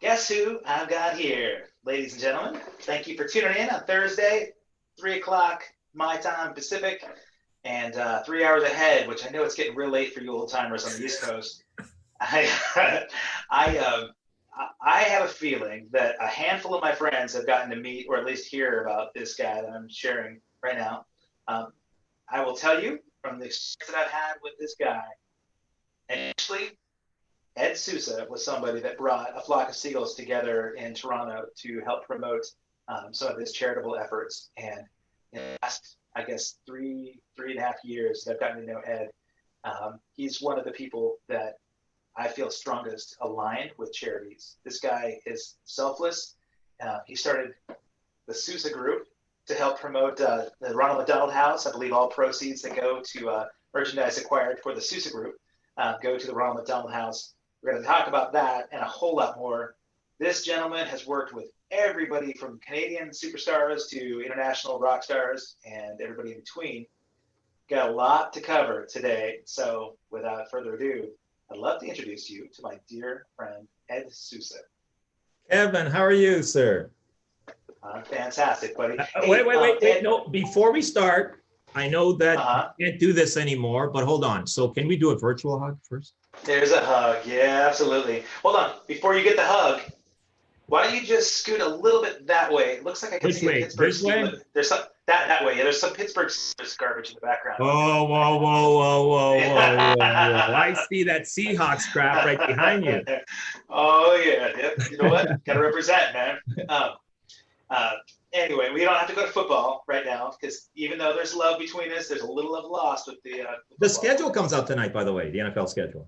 Guess who I've got here, ladies and gentlemen? Thank you for tuning in on Thursday, 3 o'clock my time Pacific, and 3 hours ahead, which I know it's getting real late for you old timers on the East Coast. I, I, um, I have a feeling that a handful of my friends have gotten to meet or at least hear about this guy that I'm sharing right now. Um, I will tell you from the experience that I've had with this guy, initially Ed Sousa was somebody that brought a flock of seagulls together in Toronto to help promote some of his charitable efforts. And in the last, I guess, three and a half years that I've gotten to know Ed, he's one of the people that I feel strongest aligned with charities. This guy is selfless. He started the Sousa Group to help promote the Ronald McDonald House. I believe all proceeds that go to merchandise acquired for the Sousa Group go to the Ronald McDonald House. We're going to talk about that and a whole lot more. This gentleman has worked with everybody from Canadian superstars to international rock stars and everybody in between. Got a lot to cover today. So without further ado, I'd love to introduce you to my dear friend, Ed Sousa. Evan, how are you, sir? I'm fantastic, buddy. Hey, wait. No, before we start, I know that you can't do this anymore, but hold on. So can we do a virtual hug first? There's a hug. Yeah, absolutely. Hold on. Before you get the hug, why don't you just scoot a little bit that way? It looks like I can see a Pittsburgh Steelers. There's some that way. Yeah, there's some Pittsburgh Steelers garbage in the background. Whoa. I see that Seahawks crap right behind you. Oh, yeah. Yep. You know what? Got to represent, man. Anyway, we don't have to go to football right now because even though there's love between us, there's a little love lost with the schedule comes out tonight, by the way, the NFL schedule.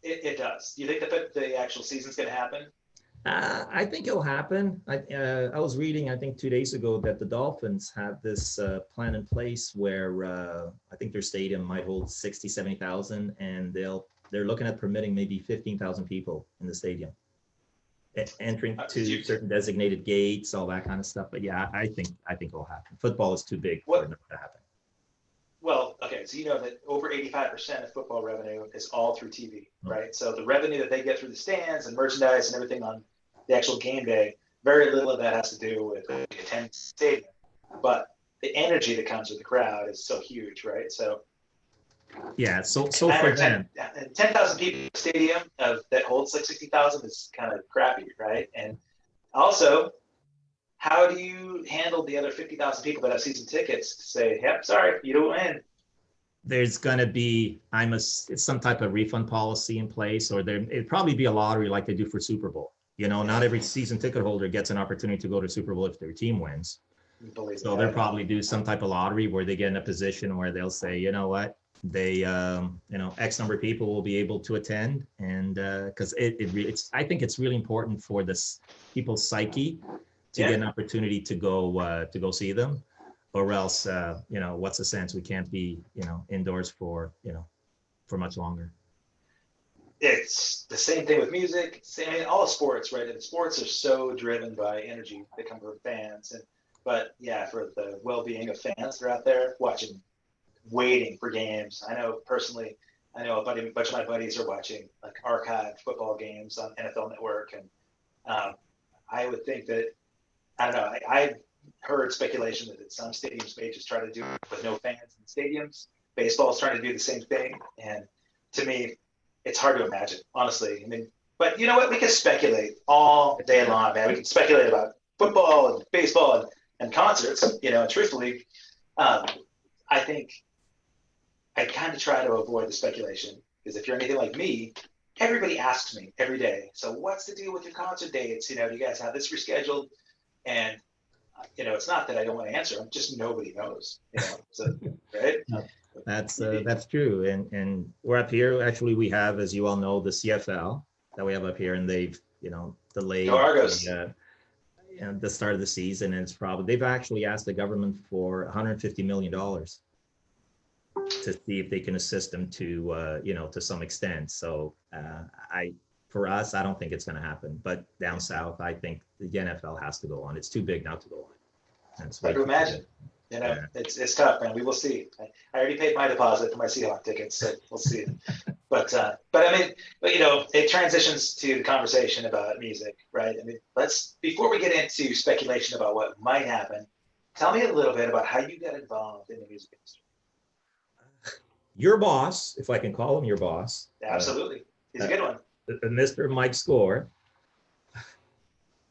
It does. Do you think the actual season's going to happen? I think it'll happen. I was reading, I think 2 days ago, that the Dolphins have this plan in place where I think their stadium might hold 60, 70,000, and they're looking at permitting maybe 15,000 people in the stadium, entering to certain designated gates, all that kind of stuff. But yeah, I think it'll happen. Football is too big for it not to happen. Well, okay, so you know that over 85% of football revenue is all through TV, right? So the revenue that they get through the stands and merchandise and everything on the actual game day, very little of that has to do with the attendance stadium. But the energy that comes with the crowd is so huge, right? So yeah, so for them, 10,000 people in the stadium that holds like 60,000 is kind of crappy, right? And also, how do you handle the other 50,000 people that have season tickets to say, yep, sorry, you don't win? There's going to be, it's some type of refund policy in place, or it'd probably be a lottery like they do for Super Bowl. You know, not every season ticket holder gets an opportunity to go to Super Bowl if their team wins. So they'll probably do some type of lottery where they get in a position where they'll say, you know what, they, X number of people will be able to attend. And because I think it's really important for this people's psyche to get an opportunity to go see them, or else, what's the sense? We can't be, indoors for much longer. It's the same thing with music. All sports, right? And sports are so driven by energy that come from fans. But yeah, for the well-being of fans, they're out there waiting for games. I know personally, a bunch of my buddies are watching like archived football games on NFL Network, and I would think that, I don't know, I've heard speculation that some stadiums may just try to do it with no fans in stadiums. Baseball is trying to do the same thing, and to me, it's hard to imagine, honestly. I mean, but you know what? We can speculate all day long, man. We can speculate about football and baseball and concerts, and truthfully, I think I kind of try to avoid the speculation, because if you're anything like me, everybody asks me every day, so what's the deal with your concert dates? Do you guys have this rescheduled? And, it's not that I don't want to answer them, just nobody knows, so, right? That's true. And we're up here. Actually, we have, as you all know, the CFL that we have up here, and they've, delayed the start of the season. And they've actually asked the government for $150 million to see if they can assist them to, to some extent. So for us, I don't think it's going to happen. But down south, I think the NFL has to go on. It's too big not to go on. That's hard to imagine. You know, it's tough, man. We will see. I already paid my deposit for my Seahawk tickets, so we'll see. But I mean, you know, it transitions to the conversation about music, right? I mean, before we get into speculation about what might happen, tell me a little bit about how you got involved in the music industry. Your boss, if I can call him your boss. Absolutely. He's a good one. Mr. Mike Score,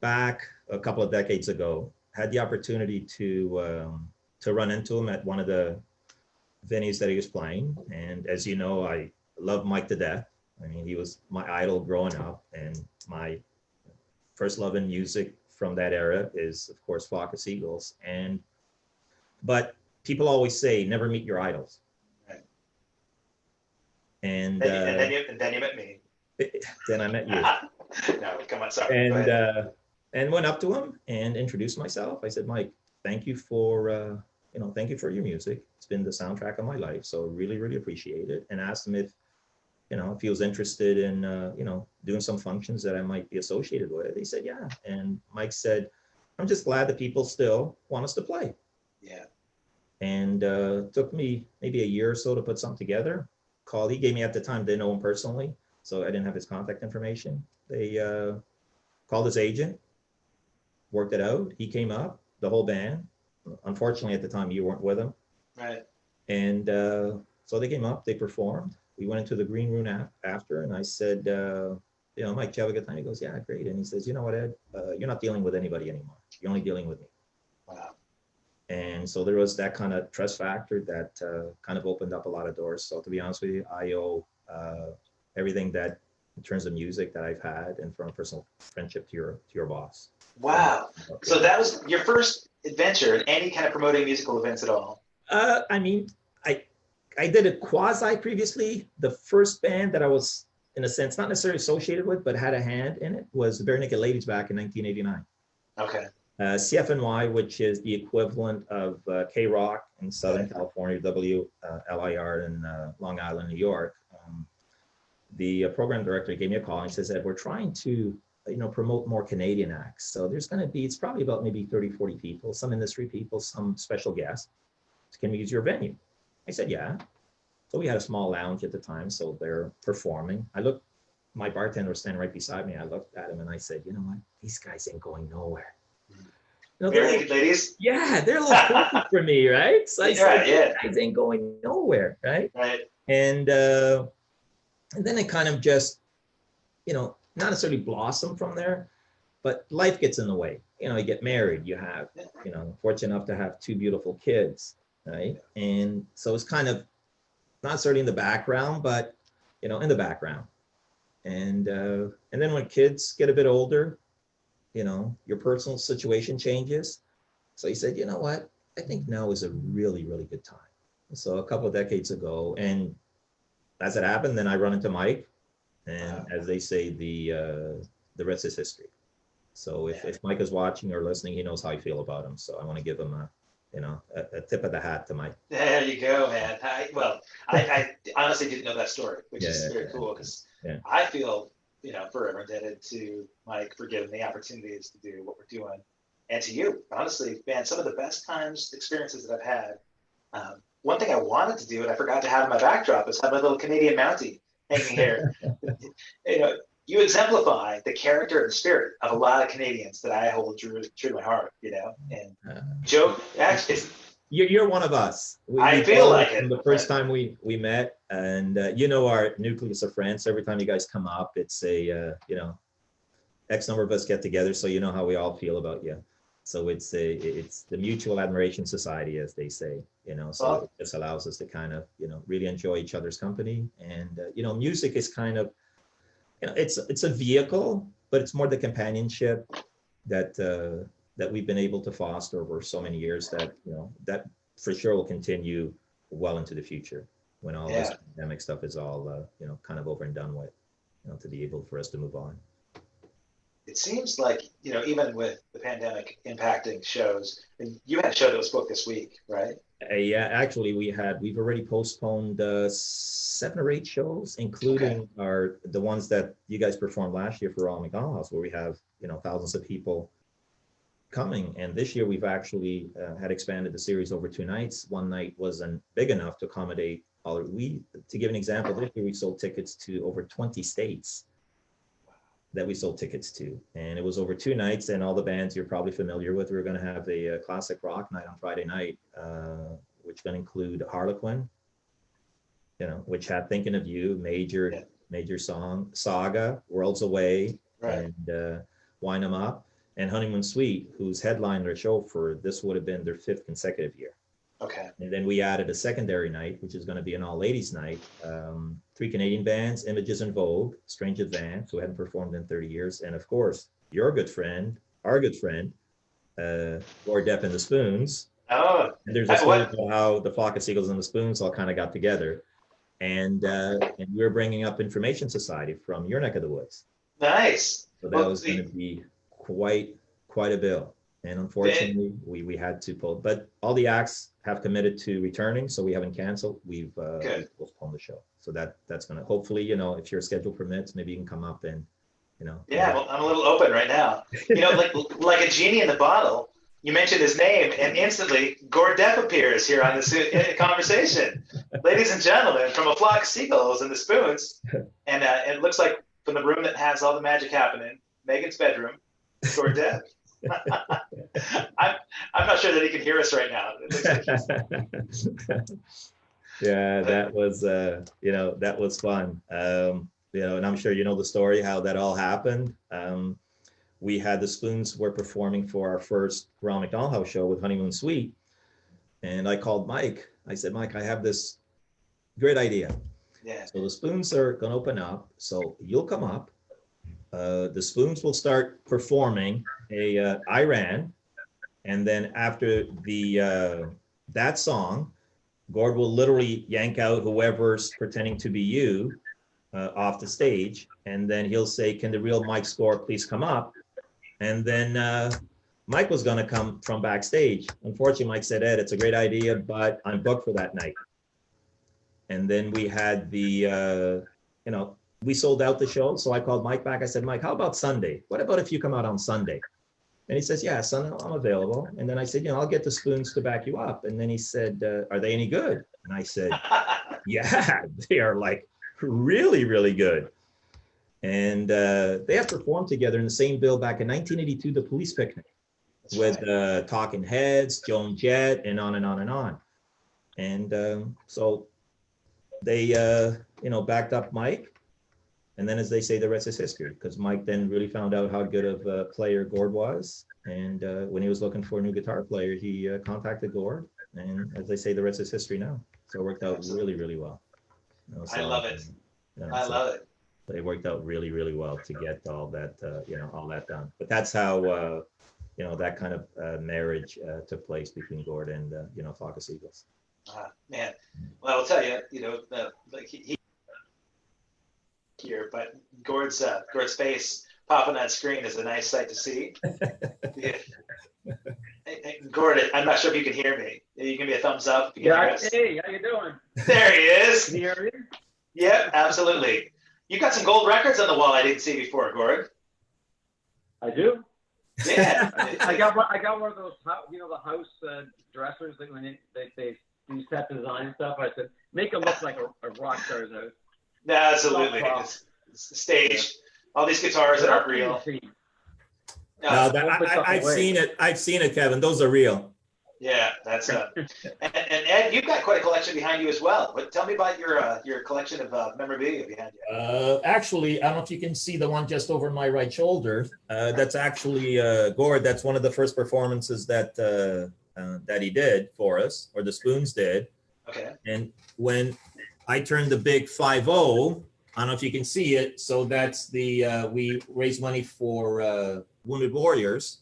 back a couple of decades ago, had the opportunity to run into him at one of the venues that he was playing. And as you know, I love Mike to death. I mean, he was my idol growing up, and my first love in music from that era is, of course, Flock of Seagulls. But people always say, never meet your idols. Right. And then you met me. Then I met you. No, come on, sorry. And went up to him and introduced myself. I said, Mike, thank you for thank you for your music. It's been the soundtrack of my life, so really, really appreciate it. And asked him if he was interested in doing some functions that I might be associated with. He said, yeah. And Mike said, I'm just glad that people still want us to play. Yeah. And took me maybe a year or so to put something together. He gave me at the time, didn't know him personally, so I didn't have his contact information. They called his agent, worked it out. He came up, the whole band. Unfortunately, at the time, you weren't with him. Right. And so they came up, they performed. We went into the green room after, and I said, Mike, do you have a good time? He goes, yeah, great. And he says, you know what, Ed, you're not dealing with anybody anymore. You're only dealing with me. Wow. And so there was that kind of trust factor that kind of opened up a lot of doors. So to be honest with you, I owe everything that in terms of music that I've had and from personal friendship to your boss. Wow. Okay. So that was your first adventure in any kind of promoting musical events at all? I mean, I did it quasi previously. The first band that I was, in a sense, not necessarily associated with, but had a hand in it was the Bare Naked Ladies back in 1989. Okay. CFNY, which is the equivalent of K-Rock in Southern California, WLIR in Long Island, New York. The program director gave me a call and says that we're trying to promote more Canadian acts. So there's going to be, it's probably about maybe 30, 40 people, some industry people, some special guests. Can we use your venue? I said, yeah. So we had a small lounge at the time. So they're performing. My bartender was standing right beside me. I looked at him and I said, you know what? These guys ain't going nowhere. Bare Naked Ladies? Yeah, they're a little corporate for me, right? So I said, these guys ain't going nowhere, right? Right. And then it kind of just, not necessarily blossomed from there, but life gets in the way. You get married, you have, fortunate enough to have 2 beautiful kids, right? And so it's kind of not necessarily in the background, but, in the background. And then when kids get a bit older, your personal situation changes. So he said, you know what? I think now is a really, really good time. So a couple of decades ago, and as it happened, then I run into Mike, and as they say, the rest is history. So if Mike is watching or listening, he knows how I feel about him. So I want to give him a tip of the hat to Mike. There you go, man. I honestly didn't know that story, which is very cool because I feel, forever indebted to Mike for giving the opportunities to do what we're doing, and to you, honestly, man. Some of the best experiences that I've had. One thing I wanted to do, and I forgot to have in my backdrop, is have my little Canadian Mountie hanging here. You exemplify the character and the spirit of a lot of Canadians that I hold true to my heart, And Joe, actually, you're one of us. I feel like it. From the first time we met, and our nucleus of friends. Every time you guys come up, it's a X number of us get together, so you know how we all feel about you. So it's the mutual admiration society, as they say, so it just allows us to kind of, really enjoy each other's company. And, music is kind of, it's a vehicle, but it's more the companionship that we've been able to foster over so many years that, that for sure will continue well into the future when all this pandemic stuff is all, kind of over and done with, to be able for us to move on. It seems like, even with the pandemic impacting shows, and you had a show that was booked this week, right? Yeah, actually we've already postponed 7 or 8 shows, including the ones that you guys performed last year for Ronald McDonald House, where we have, thousands of people coming. And this year we've actually had expanded the series over 2 nights. One night wasn't big enough to accommodate all. To give an example, this year we sold tickets to over 20 states that we sold tickets to, and it was over 2 nights. And all the bands you're probably familiar with. We're going to have a classic rock night on Friday night, which is going to include Harlequin, which had Thinking of You, major song, Saga, Worlds Away, Right. and Wind 'Em Up, and Honeymoon Suite, who's headlined their show for this would have been their 5th consecutive year. Okay. And then we added a secondary night, which is going to be an all ladies night. 3 Canadian bands, Images in Vogue, Strange Advance, who hadn't performed in 30 years. And of course, your good friend, our good friend, Gord Depp and the Spoons. Oh. And there's a story about how the Flock of Seagulls and the Spoons all kind of got together. And we're bringing up Information Society from your neck of the woods. Nice. So that was going to be quite a bill. And unfortunately, we had to pull. But all the acts have committed to returning, so we haven't canceled. We've postponed the show. So that's going to hopefully, if your schedule permits, maybe you can come up and, Yeah, well, I'm a little open right now. Like a genie in the bottle. You mentioned his name, and instantly Gord Depp appears here on this conversation. Ladies and gentlemen, from a Flock of Seagulls and the Spoons, and it looks like from the room that has all the magic happening, Megan's bedroom, Gord Depp. I'm not sure that he can hear us right now. It looks like yeah, that was that was fun. And I'm sure you know the story how that all happened. We had the Spoons were performing for our first Ronald McDonald House show with Honeymoon Suite, and I called Mike. I said, Mike, I have this great idea. Yeah. So the Spoons are going to open up. So you'll come up. The Spoons will start performing Iran, and then after that song, Gord will literally yank out whoever's pretending to be you off the stage, and then he'll say, "Can the real Mike Score please come up?" And then Mike was going to come from backstage. Unfortunately, Mike said, "Ed, it's a great idea, but I'm booked for that night." And then we had we sold out the show. So I called Mike back. I said, "Mike, how about Sunday? What about if you come out on Sunday?" And he says, "Yeah, Sunday I'm available." And then I said, "I'll get the Spoons to back you up." And then he said, "Are they any good?" And I said, "Yeah, they are like really, really good." And they have performed together in the same bill back in 1982, the Police Picnic, with Talking Heads, Joan Jett, and on and on and on. And so they, backed up Mike. And then, as they say, the rest is history, because Mike then really found out how good of a player Gord was. And when he was looking for a new guitar player, he contacted Gord. And as they say, the rest is history now. So it worked out really, really well. I love it. I love it. It worked out really, really well to get all that, all that done. But that's how, that kind of marriage took place between Gord and, Flock of Seagulls. Man, well, I'll tell you, he here, but Gord's face popping on screen is a nice sight to see. Yeah. Hey, Gord, I'm not sure if you can hear me. You can give me a thumbs up. Yeah. Hey, how you doing? There he is. Can you hear me? Yeah, absolutely. You got some gold records on the wall I didn't see before, Gord. I do. Yeah. I got one of those, the house dressers that when they do set design and stuff. I said, make them look like a rock star's house. No, absolutely. It's staged. All these guitars that aren't real. I've seen it. I've seen it, Kevin. Those are real. Yeah, that's and Ed, you've got quite a collection behind you as well. But tell me about your collection of memorabilia behind you. Actually, I don't know if you can see the one just over my right shoulder. That's actually Gord. That's one of the first performances that he did for us, or the Spoons did. Okay. And when I turned the big 5-0, I don't know if you can see it. So that's we raised money for Wounded Warriors.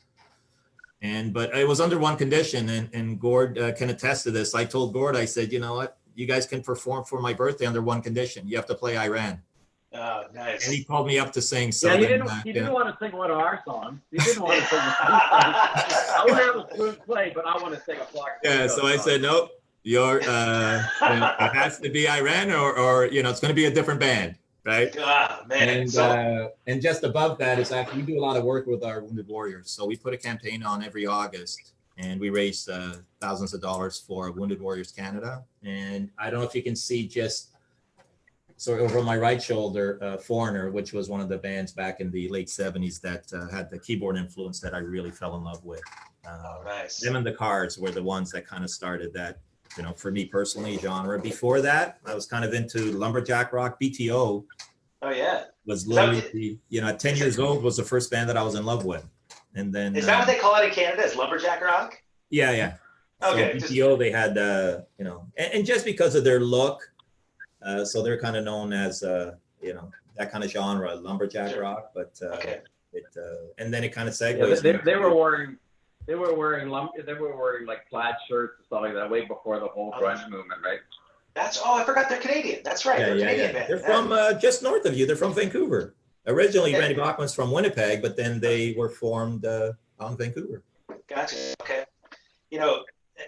But it was under one condition, and Gord can attest to this. I told Gord, I said, you know what? You guys can perform for my birthday under one condition. You have to play Iran. Oh, nice. And he called me up to sing. So yeah, he didn't want to sing one of our songs. He didn't want to sing the song. I want to have a Spoon play, but I want to sing a Flock. Yeah, so I said, nope. It has to be Iran, or it's going to be a different band. right? Ah, man. And just above that is actually we do a lot of work with our wounded warriors. So we put a campaign on every August, and we raise thousands of dollars for Wounded Warriors Canada. And I don't know if you can see just so over my right shoulder, Foreigner, which was one of the bands back in the late 70s that had the keyboard influence that I really fell in love with. Nice. Them and the Cars were the ones that kind of started that, for me personally, genre. Before that, I was kind of into lumberjack rock. BTO. Oh yeah. Was literally, at 10 years old was the first band that I was in love with. And then is that what they call it in Canada? Is lumberjack rock? Yeah. Okay. So BTO, they had, and just because of their look, so they're kind of known as, that kind of genre, lumberjack rock. But okay. And then it kind of segues. Yeah, they were wearing like plaid shirts and stuff like that way before the whole grunge movement, right? I forgot they're Canadian. That's right. They're Canadian band. They're from just north of you. They're from Vancouver. Originally, Randy Bachman's from Winnipeg, but then they were formed out in Vancouver. Gotcha. Okay.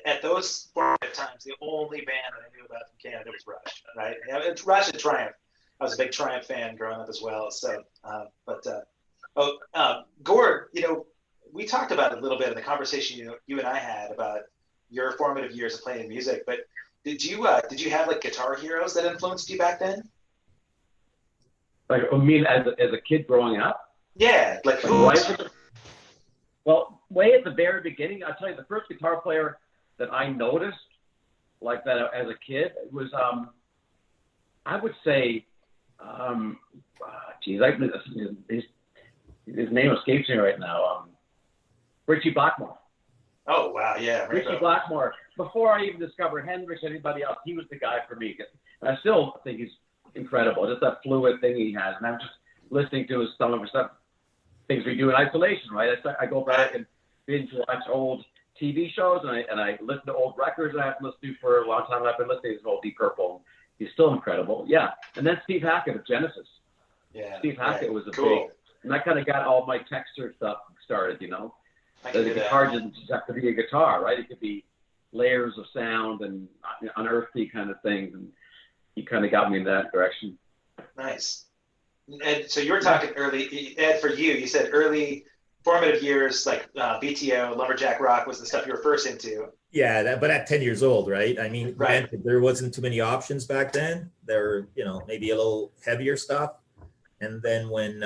At those formative times, the only band that I knew about from Canada was Rush, right? It's Rush and Triumph. I was a big Triumph fan growing up as well. So, Gord, we talked about it a little bit in the conversation you and I had about your formative years of playing music, but did you have like guitar heroes that influenced you back then? Like, I mean, as a kid growing up? Yeah, well, way at the very beginning, I'll tell you, the first guitar player that I noticed like that as a kid was, I would say, his name escapes me right now. Richie Blackmore. Oh, wow, yeah. Richie Blackmore. Before I even discovered Hendrix or anybody else, he was the guy for me. And I still think he's incredible. Just that fluid thing he has. And I'm just listening to some of his stuff, things we do in isolation, right? I go back and binge watch old TV shows, and I listen to old records that I haven't listened to for a long time. I've been listening to old Deep Purple. He's still incredible. Yeah. And then Steve Hackett of Genesis. Yeah. Steve Hackett was a cool. big, and that kind of got all my texture stuff started, The guitar doesn't just have to be a guitar, right? It could be layers of sound and unearthly kind of things, and he kind of got me in that direction. Nice. And so you were talking early, Ed, for you said early formative years, like BTO, lumberjack rock was the stuff you were first into. Yeah, but at 10 years old, right? I mean, granted, there wasn't too many options back then. There were, maybe a little heavier stuff. And then when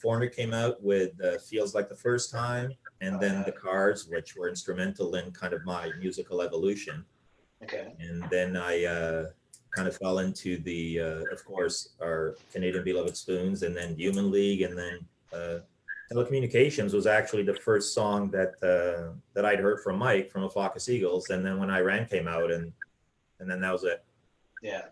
Foreigner came out with Feels Like the First Time, and then the Cars, which were instrumental in kind of my musical evolution. Okay. And then I kind of fell into the, of course, our Canadian Beloved Spoons, and then Human League, and then Telecommunications was actually the first song that I'd heard from Mike from A Flock of Seagulls. And then when Iran came out, and then that was it. Yeah.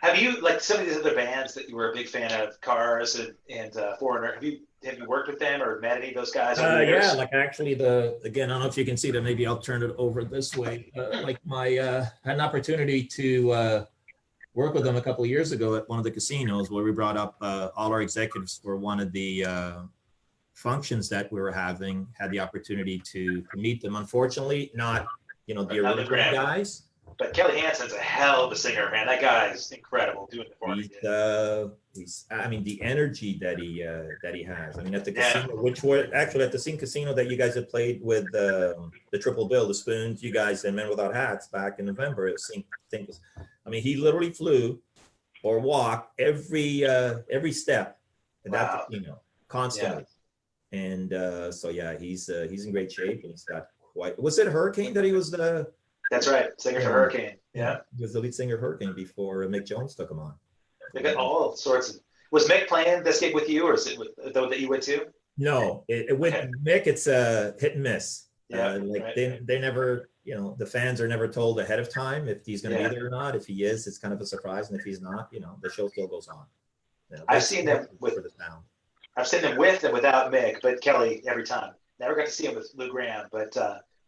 Have you, like some of these other bands that you were a big fan of, Cars and Foreigner, have you worked with them or met any of those guys? Yeah, like actually again, I don't know if you can see that, maybe I'll turn it over this way. Like had an opportunity to work with them a couple of years ago at one of the casinos where we brought up all our executives for one of the functions that we were having, had the opportunity to meet them. Unfortunately, not, the original guys. But Kelly Hansen's a hell of a singer, man. That guy is incredible doing the Foreigner. The energy that he has. I mean, at the casino, which were actually at the same casino that you guys had played with the Triple Bill, the Spoons, you guys and Men Without Hats back in November. He literally flew or walked every step at that casino constantly. Yeah. And he's in great shape, and he's got quite. Was it Hurricane that he was the? That's right, singer for Hurricane. Yeah, he was the lead singer of Hurricane before Mick Jones took him on. They got all sorts of. Was Mick playing this gig with you, or is it with that you went to? No, with Mick, it's a hit and miss. Yeah, they never, the fans are never told ahead of time if he's going to be there or not. If he is, it's kind of a surprise, and if he's not, the show still goes on. I've seen them with the sound. I've seen them with and without Mick, but Kelly every time. Never got to see him with Lou Gramm, but.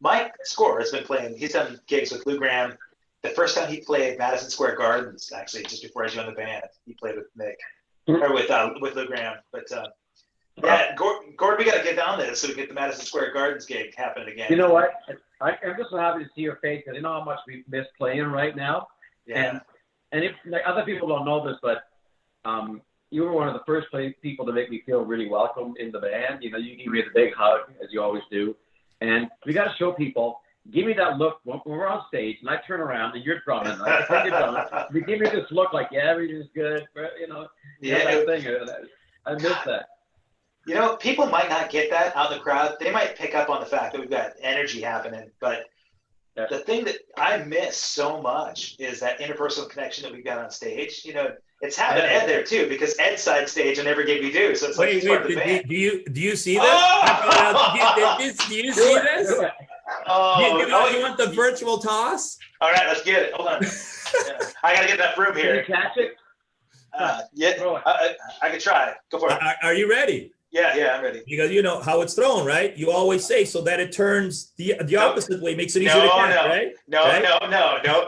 Mike Score has been playing. He's done gigs with Lou Gramm. The first time he played Madison Square Gardens, actually, just before I joined the band, he played with Mick or with Lou Gramm. But Gord, we got to get down there so we get the Madison Square Gardens gig happening again. You know what? I'm just so happy to see your face because you know how much we miss playing right now. Yeah. And if like other people don't know this, but You were one of the first people to make me feel really welcome in the band. You give me the big hug, as you always do. And we got to show people, give me that look when we're on stage, and I turn around, and you're drumming. I pretend you're drumming. You give me this look like, yeah, everything's good. That thing. I miss that. People might not get that out in the crowd. They might pick up on the fact that we've got energy happening, but the thing that I miss so much is that interpersonal connection that we've got on stage. It's having Ed there too, because Ed's side stage on every gig we do. So it's like he's part of the band. Do you see this? Oh! Do you see this? Oh, you want the virtual toss? All right, let's get it. Hold on. I gotta get that room here. Can you catch it? Yeah, I can try. Go for it. Are you ready? Yeah, I'm ready. Because you know how it's thrown, right? You always say so that it turns the opposite way, makes it easier to catch, right? No,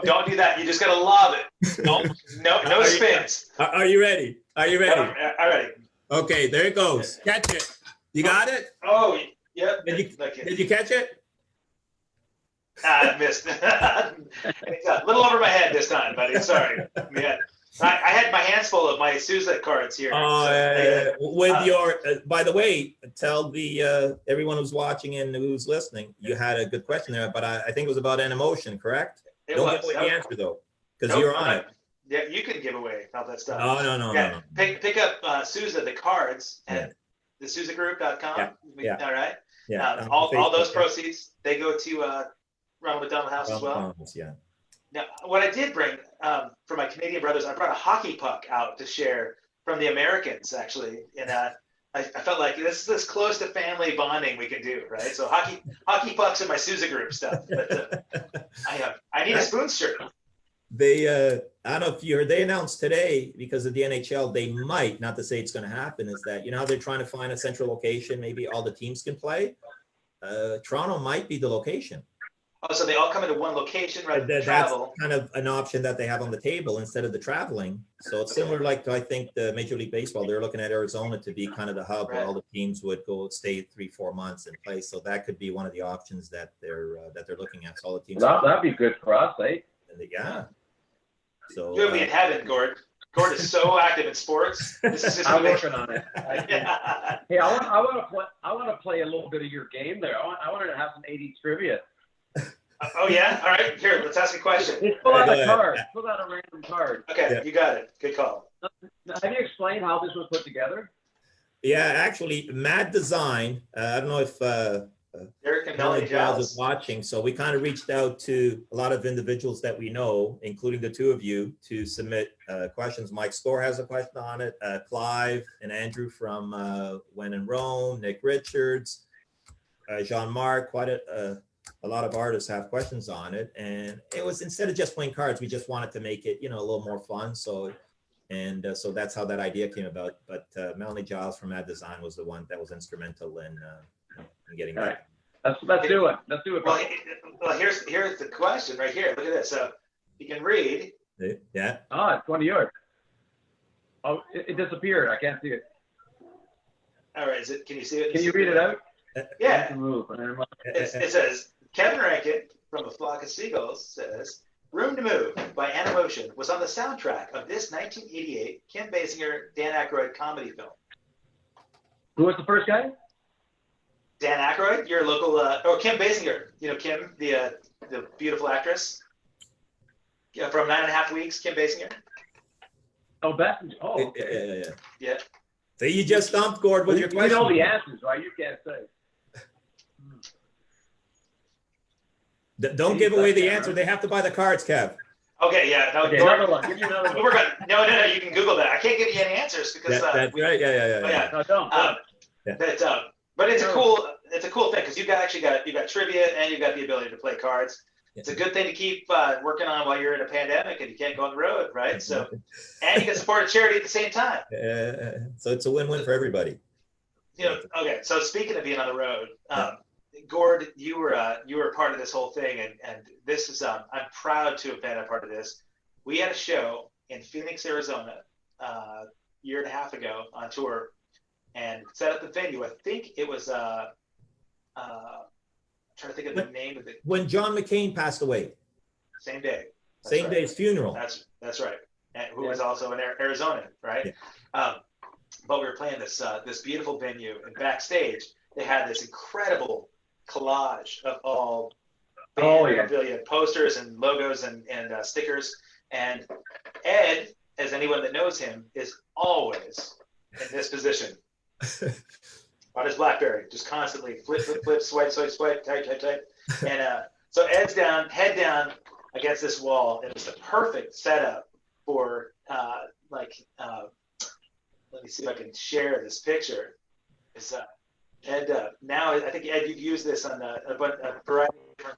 don't do that. You just gotta lob it. No spins. Are you ready? Are you ready? I'm ready. Okay, there it goes. Catch it. You got it? Oh, yeah. Did you catch it? I missed. It's a little over my head this time, buddy. Sorry. Yeah. I had my hands full of my Sousa cards here. With your, by the way, tell the everyone who's watching and who's listening, you had a good question there, but I think it was about an emotion, correct? Don't give away the answer though, because you're on it. Yeah, you can give away all that stuff. No. Pick up Sousa the cards at thesousagroup.com. Yeah. All right. Yeah. All those proceeds, they go to Ronald McDonald House as well. Yeah. Now, what I did bring for my Canadian brothers, I brought a hockey puck out to share from the Americans, actually. And I felt like this is as close to family bonding we can do, right? So hockey pucks and my Sousa group stuff. But I need a spoon shirt. They, I don't know if you heard, they announced today because of the NHL, they might, not to say it's going to happen, is that, how they're trying to find a central location, maybe all the teams can play. Toronto might be the location. Oh, so they all come into one location, right? That's Travel. kind of an option that they have on the table instead of the traveling. So it's similar, like I think the Major League Baseball, they're looking at Arizona to be kind of the hub where all the teams would go stay 3-4 months and play. So that could be one of the options that they're looking at. So all the teams. That'd be good for us, eh? Yeah. So you'll be in heaven, Gord. Gord is so active in sports. This is just I'm working on it. Hey, I want to play a little bit of your game there. I wanted to have some 80s trivia. Oh yeah, all right. Here, let's ask a question. Just pull out a card. Pull out a random card. Okay, You got it. Good call. Have you explained how this was put together? Yeah, actually, Mad Design. I don't know if Eric and Melanie Giles is watching. So we kind of reached out to a lot of individuals that we know, including the two of you, to submit questions. Mike Score has a question on it. Clive and Andrew from When in Rome. Nick Richards, Jean-Marc. Quite a lot of artists have questions on it, and it was, instead of just playing cards, we just wanted to make it, a little more fun. So that's how that idea came about. But Melanie Giles from Mad Design was the one that was instrumental in getting that. Let's do it. Let's do it. Well, here's the question right here. Look at this. So you can read. Yeah. Oh, it's one of yours. Oh, it disappeared. I can't see it. All right. Can you see it? Can you read it out? Yeah. It says, Kevin Rankin from A Flock of Seagulls says, Room to Move by Anna Motion was on the soundtrack of this 1988 Kim Basinger, Dan Aykroyd comedy film. Who was the first guy? Dan Aykroyd, your local, or Kim Basinger. Kim, the beautiful actress. Yeah, from 9.5 Weeks, Kim Basinger. Oh, Basinger. Oh, okay. Yeah. So you just stumped Gord with your question. You know the answers, right? You can't say. Don't give away the answer. They have to buy the cards, Kev. Okay, yeah. No, okay, another one. Give me another one. We're good. No. You can Google that. I can't give you any answers because that's right. Yeah. No, don't. But it's a cool thing because you got trivia and you got the ability to play cards. It's a good thing to keep working on while you're in a pandemic and you can't go on the road, right? So, and you can support a charity at the same time. So it's a win-win for everybody. Okay. So speaking of being on the road, Gord, you were part of this whole thing, and this is I'm proud to have been a part of this. We had a show in Phoenix, Arizona, a year and a half ago on tour, and set up the venue. I think it was trying to think of the name of it. When John McCain passed away. Same day. Same day's funeral. That's right. and who was also an Arizonan, right? Yeah. But we were playing this beautiful venue, and backstage they had this incredible collage of all memorabilia, posters and logos and stickers. And Ed, as anyone that knows him, is always in this position on his BlackBerry, just constantly flip, swipe, type. And so Ed's head down against this wall. It was the perfect setup for let me see if I can share this picture. It's Ed. Now I think Ed, you've used this on a variety of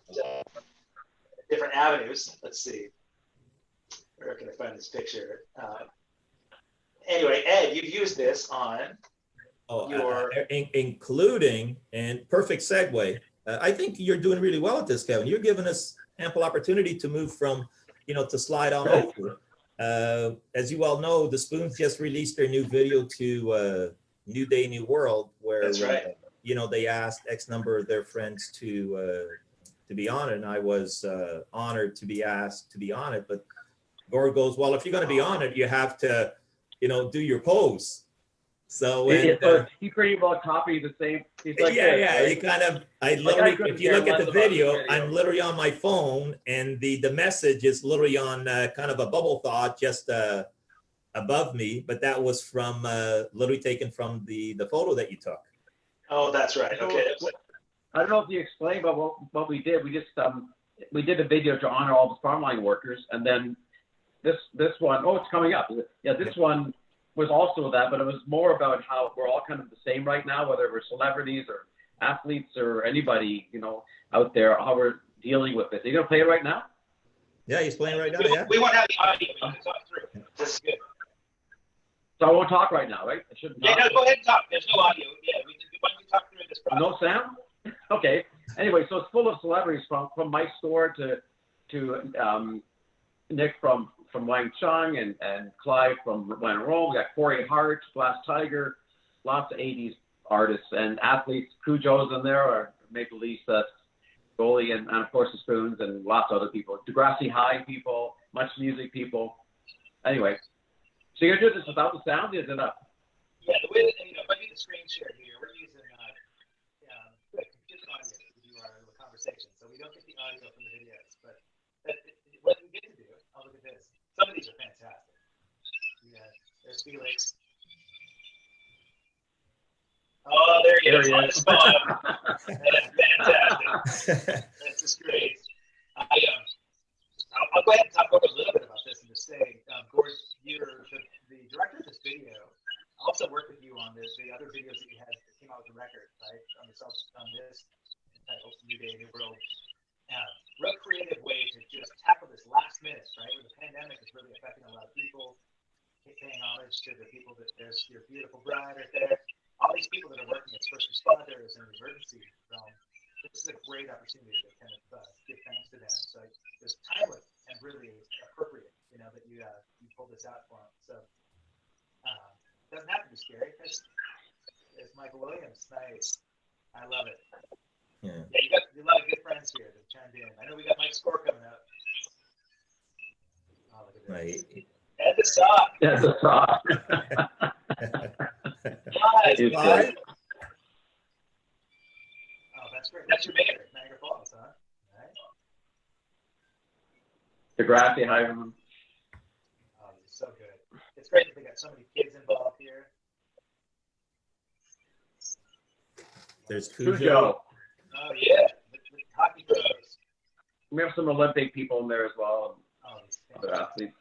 different avenues. Let's see. Where can I find this picture? Anyway, Ed, you've used this on your including, and perfect segue. I think you're doing really well at this, Kevin. You're giving us ample opportunity to move from, to slide on over. As you all know, the Spoons just released their new video to New Day, New World, where that's right. They asked X number of their friends to be on it, and I was honored to be asked to be on it. But Gord goes, well, if you're going to be on it, you have to, do your pose. So he pretty well copied the same. He's like, he kind of. If you look at the video, I'm literally on my phone, and the message is literally on kind of a bubble thought just above me. But that was from literally taken from the photo that you took. Oh, that's right. Okay. I don't know if you explained, but what we did, we just we did a video to honor all the farmline workers, and then this one, it's coming up. Yeah, this one was also that, but it was more about how we're all kind of the same right now, whether we're celebrities or athletes or anybody, out there, how we're dealing with this. Are you going to play it right now? Yeah, he's playing right now, yeah. We won't have the audio. We can talk through. This is good. So I won't talk right now, right? I shouldn't talk. Yeah, no, go ahead and talk. There's no audio. Yeah, why don't we talk through this process? No sound? Okay. Anyway, so it's full of celebrities from Mike Store to Nick from Wang Chung and Clive from When Rome. We got Corey Hart, Glass Tiger, lots of 80s artists and athletes. Cujo's in there, or Maple Leafs goalie, and of course the Spoons and lots of other people. Degrassi High people, Much Music people. Anyway, so you're going to do this without the sound? Is it up? Yeah, the way that, if I do the screen share here, we're using just audio to do our little conversation, so we don't get the audio from the videos. But what we get to do, look at this. Some of these are fantastic. Yeah, there's Felix. Oh, there he is. On the spot. That's fantastic. That's just great. I'll go ahead and talk a little bit about this and just say, Gord, you're the director of this video. I also worked with you on the other videos that you had that came out with the record, right? On this entitled New Day, New World. Real creative way to just tackle this last minute, right? Where the pandemic is really affecting a lot of people. Paying homage to the people that there's your beautiful bride right there. All these people that are working as first responders and emergency realm. This is a great opportunity to kind of give thanks to them. So it's timely and really appropriate, that you pulled this out for them. So it doesn't have to be scary. There's Michael Williams. Nice. I love it. Yeah, you got a lot of good friends here that chimed in. I know we got Mike Score coming up. Oh, look at this. right. And the sock. Yeah, the sock. Nice. Oh, that's great. That's your mayor, Niagara Falls, huh? Right. Degrassi High. Oh, it's so good. It's great that they got so many kids involved here. There's Cujo. Oh, yeah. The hockey pros. We have some Olympic people in there as well. Other athletes.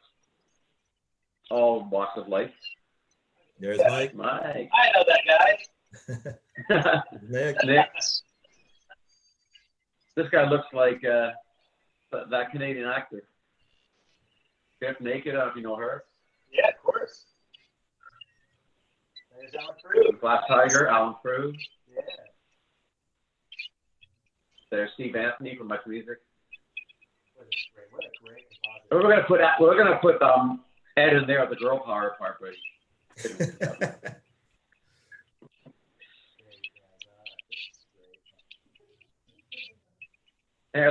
All walks of life. There's Mike. Mike. I know that guy. Nick. This guy looks like that Canadian actor. Get Naked, if you know her. Yeah, of course. There's Alan Frew. Glass Tiger, Alan Frew. Yeah. There's Steve Anthony from Much Music. What a great composite. We're gonna put Ed in there, the girl power part, but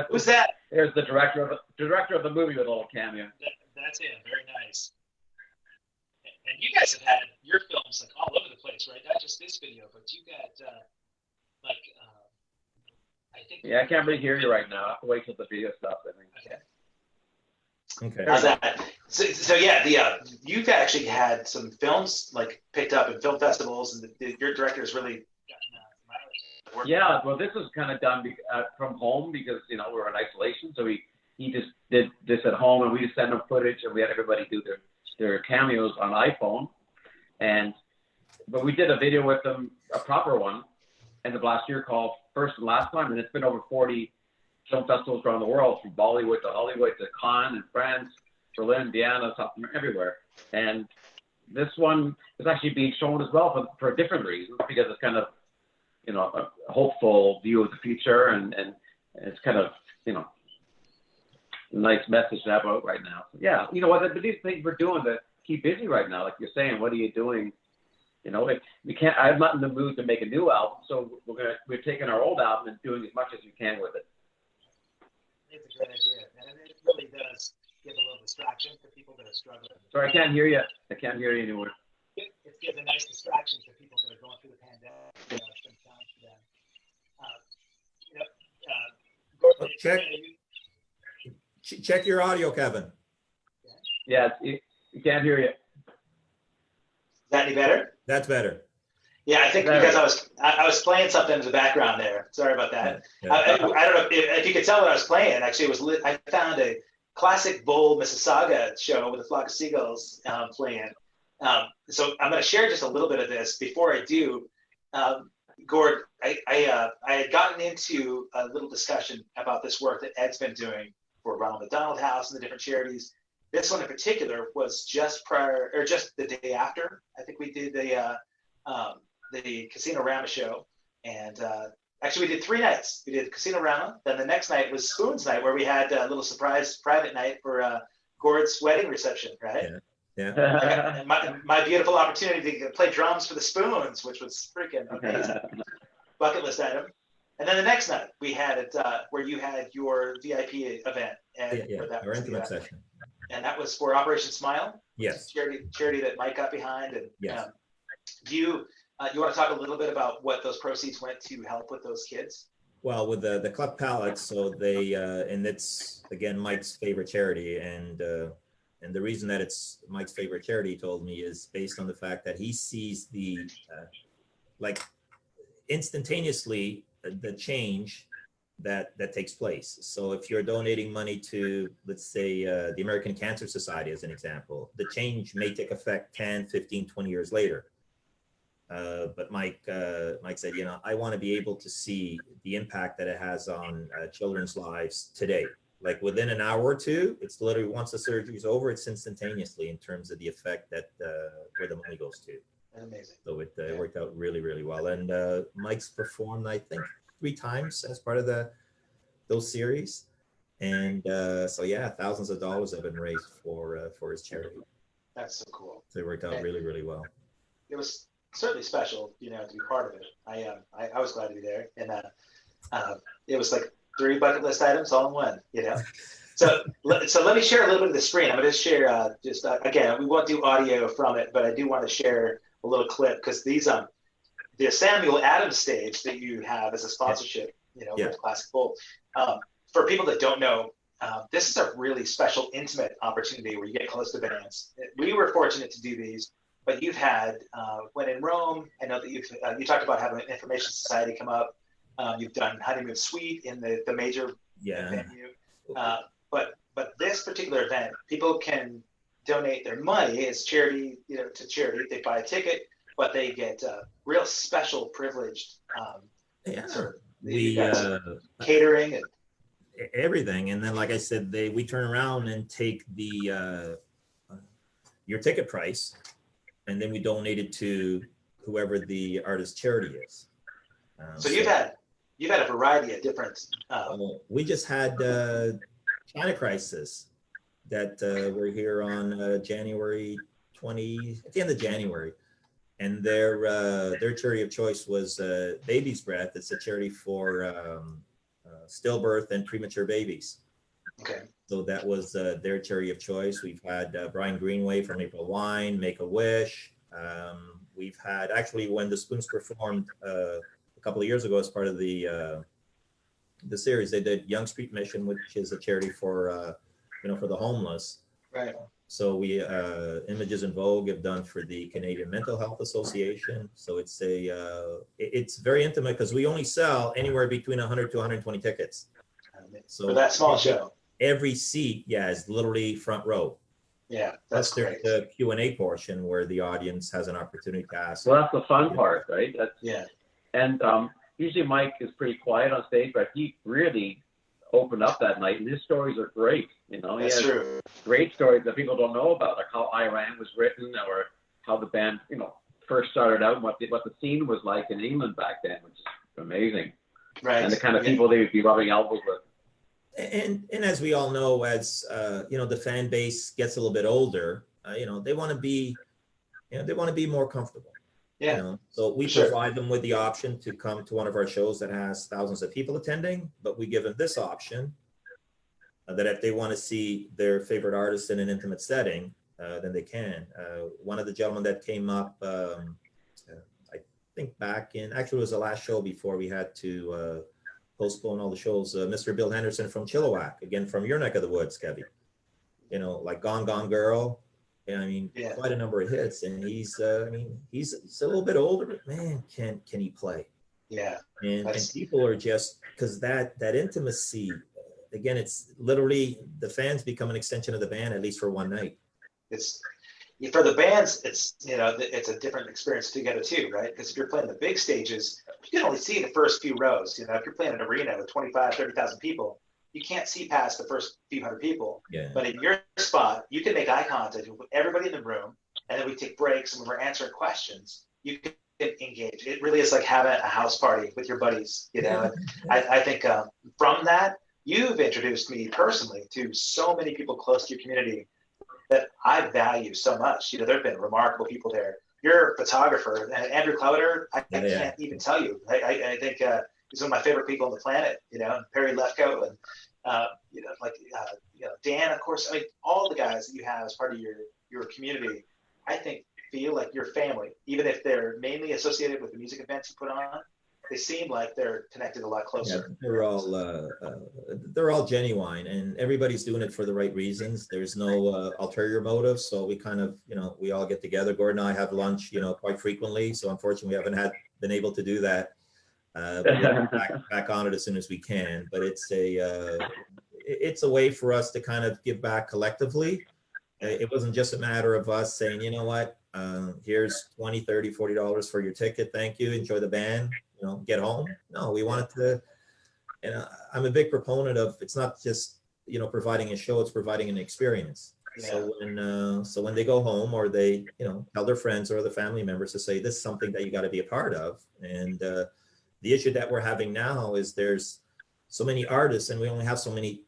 Who's that? There's the director of the movie with a little cameo. That's him. Very nice. guys have had your films like all over the place, right? Not just this video, but you got like I think. Yeah, I can't really hear you right now. I have to wait till the video stops, I think. Okay. Okay. How's that? So yeah, you've actually had some films like picked up in film festivals, and your director's really gotten mileage. Yeah, well, this was kind of done from home because we're in isolation, so he just did this at home, and we just sent him footage, and we had everybody do their cameos on iPhone, but we did a video with them, a proper one, end of last year called First and Last Time, and it's been over 40 film festivals around the world, from Bollywood to Hollywood to Cannes in France, Berlin, Vienna, everywhere. And this one is actually being shown as well for different reasons, because it's kind of, a hopeful view of the future, and it's kind of, a nice message to have out right now. So, yeah, but these things we're doing to keep busy right now, like you're saying, what are you doing? We can't. I'm not in the mood to make a new album, so we're taking our old album and doing as much as we can with it. It's a great idea, and it really does give a little distraction for people that are struggling. Sorry, I can't hear you. I can't hear you anymore. It gives a nice distraction for people that are going through the pandemic. It's been time for them. Check your audio, Kevin. Yeah, you can't hear you. Is that any better? That's better. Yeah, I think because I was playing something in the background there. Sorry about that. Yeah. I don't know if you could tell what I was playing. Actually, I found a classic Bull Mississauga show with a flock of seagulls playing. So I'm going to share just a little bit of this. Before I do, Gord, I had gotten into a little discussion about this work that Ed's been doing for Ronald McDonald House and the different charities. This one in particular was just the day after. I think we did the Casino Rama show, and actually we did 3 nights. We did Casino Rama, then the next night was Spoons Night, where we had a little surprise private night for Gord's wedding reception, right? Yeah. And my beautiful opportunity to play drums for the Spoons, which was freaking amazing. Bucket list item. And then the next night we had it where you had your VIP event, and our intimate session. And that was for Operation Smile. Yes. Charity that Mike got behind. And yes. Do you want to talk a little bit about what those proceeds went to help with those kids? Well, with the cleft palates, so they and it's again Mike's favorite charity, and the reason that it's Mike's favorite charity, he told me, is based on the fact that he sees the like instantaneously the change that takes place. So if you're donating money to, let's say, the American Cancer Society as an example, the change may take effect 10, 15, 20 years later. But Mike said, I want to be able to see the impact that it has on children's lives today. Like within an hour or two, it's literally once the surgery is over, it's instantaneously in terms of the effect that where the money goes to. That's amazing. So it worked out really, really well. And Mike's performed, I think, 3 times as part of those series. And so yeah, thousands of dollars have been raised for his charity. That's so cool. So it worked out really, really well. It was certainly special, to be part of it. I was glad to be there, and it was like 3 bucket list items all in one, So let me share a little bit of the screen. I'm going to share again, we won't do audio from it, but I do want to share a little clip, because these the Samuel Adams stage that you have as a sponsorship, with Classic Bowl. For people that don't know, this is a really special, intimate opportunity where you get close to bands. We were fortunate to do these, but you've had, when in Rome, I know that you talked about having an information society come up. You've done Honeymoon Suite in the major venue. But this particular event, people can donate their money as charity, to charity. They buy a ticket, but they get real special privileged sort of, catering and everything. And then, like I said, we turn around and take the your ticket price, and then we donate it to whoever the artist charity is. So you've had a variety of different. We just had China Crisis that were here on January 20, at the end of January, and their charity of choice was Baby's Breath. It's a charity for stillbirth and premature babies. Okay. So that was their charity of choice. We've had Brian Greenway from April Wine, Make a Wish, We've had, actually, when the Spoons performed a couple of years ago as part of the series, they did Young Street Mission, which is a charity for for the homeless. Right. So we Images in Vogue have done for the Canadian Mental Health Association. So it's very intimate because we only sell anywhere between 100 to 120 tickets. So for that small show, every seat, is literally front row. Yeah, that's great. The Q&A portion where the audience has an opportunity to ask. Well, that's the fun part, right? Yeah. And usually Mike is pretty quiet on stage, but he really opened up that night, and his stories are great. That's true. Great stories that people don't know about, like how Iran was written, or how the band, first started out, and what the scene was like in England back then, which is amazing. Right. And the kind of people they would be rubbing elbows with. And as we all know, as the fan base gets a little bit older, they want to be, more comfortable. Yeah. So we provide them with the option to come to one of our shows that has thousands of people attending, but we give them this option that if they want to see their favorite artist in an intimate setting, then they can. One of the gentlemen that came up, I think back in, actually it was the last show before we had to postpone all the shows, Mr. Bill Henderson from Chilliwack, again from your neck of the woods, Kevin. Like Gone Gone Girl. Quite a number of hits, and he's a little bit older, but man, can he play? Yeah. And people are just, because that intimacy, again, it's literally the fans become an extension of the band, at least for one night. It's for the bands, it's a different experience together too, right? Because if you're playing the big stages, you can only see the first few rows. If you're playing an arena with 30,000 people, you can't see past the first few hundred people. Yeah. But in your spot, you can make eye contact with everybody in the room, and then we take breaks, and when we're answering questions, you can engage. It really is like having a house party with your buddies, And I think from that, you've introduced me personally to so many people close to your community that I value so much. There have been remarkable people there. You're a photographer, and Andrew Clowder, I can't even tell you. I think he's one of my favorite people on the planet, and Perry Lefko, and Dan, of course. All the guys that you have as part of your community, I think feel like your family, even if they're mainly associated with the music events you put on. They seem like they're connected a lot closer. Yeah, they're all genuine, and everybody's doing it for the right reasons. There's no ulterior motive. So we kind of, we all get together. Gordon and I have lunch, quite frequently. So unfortunately, we haven't been able to do that. But we'll back on it as soon as we can. But it's a way for us to kind of give back collectively. It wasn't just a matter of us saying, you know what, here's $20, $30, $40 for your ticket. Thank you. Enjoy the band. Get home. No, we wanted to, and I'm a big proponent of, it's not just, providing a show, it's providing an experience. Yeah. So when they go home, or they, tell their friends or other family members to say, this is something that you got to be a part of. And the issue that we're having now is there's so many artists, and we only have so many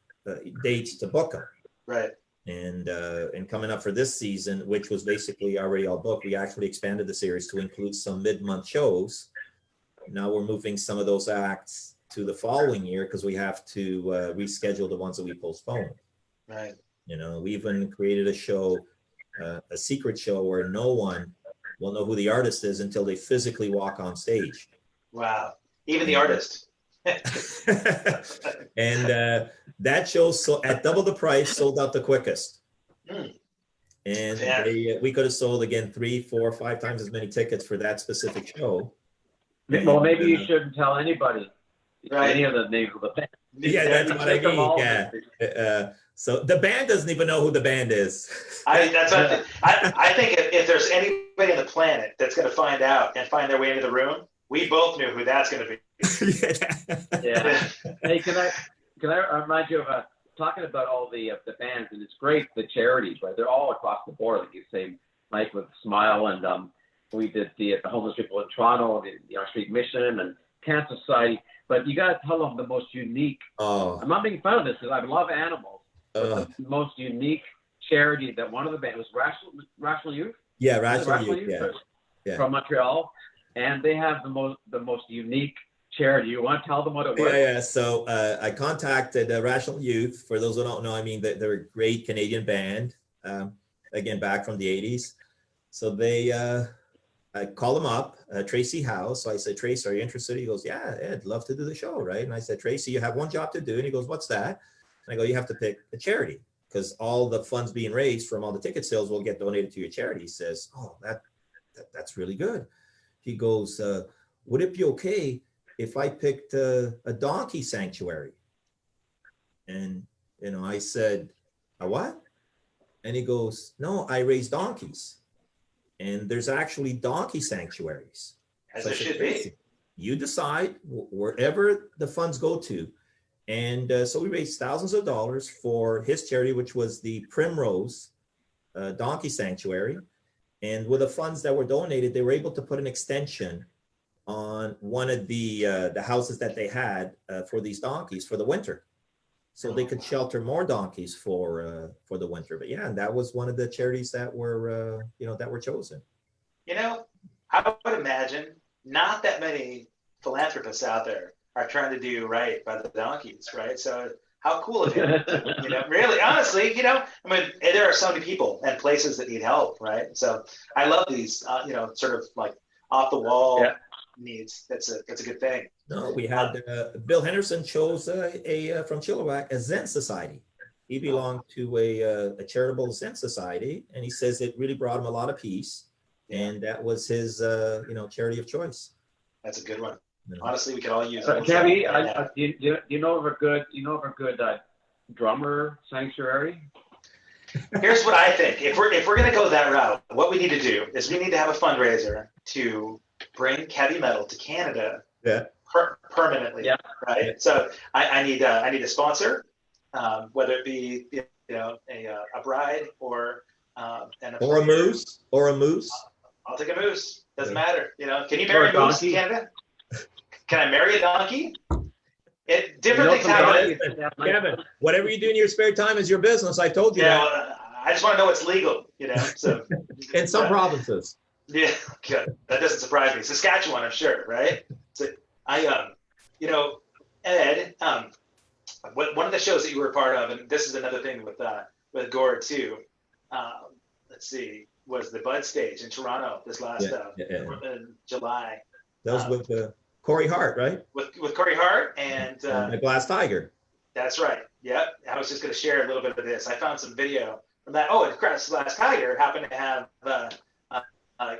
dates to book them. Right. And coming up for this season, which was basically already all booked, we actually expanded the series to include some mid-month shows. Now we're moving some of those acts to the following year because we have to reschedule the ones that we postponed. Right. We even created a show, a secret show where no one will know who the artist is until they physically walk on stage. Wow. Even the artist. And that show, at double the price, sold out the quickest. And we could have sold, again, 3, 4, 5 times as many tickets for that specific show. Well, maybe you shouldn't tell anybody. Right. Any of the names of the band. Yeah, that's what I mean. Yeah. So the band doesn't even know who the band is. I think if there's anybody on the planet that's going to find out and find their way into the room, we both knew who that's going to be. Yeah. Hey, can I remind you of talking about all the bands, and it's great, the charities, right? They're all across the board, like you say, Mike with Smile, and we did the homeless people in Toronto, the Street Mission, and Cancer Society. But you got to tell them the most unique. I'm not making fun of this because I love animals. But the most unique charity that one of the bands was Rational Youth. Yeah, Rational Youth. Yeah. From Montreal, and they have the most unique charity. You want to tell them what it was? Yeah. So I contacted Rational Youth. For those who don't know, they're a great Canadian band. Again, back from the 80s. So they I call him up, Tracy Howe. So I said, Tracy, are you interested? He goes, yeah, Ed, love to do the show, right? And I said, Tracy, you have one job to do. And he goes, what's that? And I go, you have to pick a charity, because all the funds being raised from all the ticket sales will get donated to your charity. He says, oh, that's really good. He goes, would it be okay if I picked a donkey sanctuary? And, I said, a what? And he goes, no, I raise donkeys. And there's actually donkey sanctuaries. As So I it said, should Tracy, be. you decide wherever the funds go to. And so we raised thousands of dollars for his charity, which was the Primrose Donkey Sanctuary. And with the funds that were donated, they were able to put an extension on one of the houses that they had for these donkeys for the winter, so they could shelter more donkeys for the winter. But yeah, and that was one of the charities that were that were chosen. I would imagine not that many philanthropists out there are trying to do right by the donkeys, right? So how cool of him, really, honestly, I mean, there are so many people and places that need help, right? So I love these, sort of like off the wall needs. That's a good thing. No, we had Bill Henderson chose from Chilliwack a Zen Society. He belonged to a charitable Zen society, and he says it really brought him a lot of peace, and that was his charity of choice. That's a good one. Honestly, we could all use it. Kevin, do you know of a good drummer sanctuary? Here's what I think. If we're gonna go that route, what we need to do is we need to have a fundraiser to bring heavy metal to Canada permanently. Right. Yeah. So I need a sponsor, whether it be a bride or a moose. I'll take a moose. Doesn't matter. Can you marry a moose in Canada? Can I marry a donkey? Different things happen. Kevin, whatever you do in your spare time is your business. I told you that. Well, I just want to know what's legal, So in some provinces. Yeah, good. That doesn't surprise me. Saskatchewan, I'm sure, right? So Ed, one of the shows that you were a part of, and this is another thing with Gord too. Let's see, was the Bud Stage in Toronto this last in July. That was with Corey Hart, right? With Corey Hart and the Glass Tiger. That's right. Yep. I was just going to share a little bit of this. I found some video from that. Oh, and Glass Tiger happened to have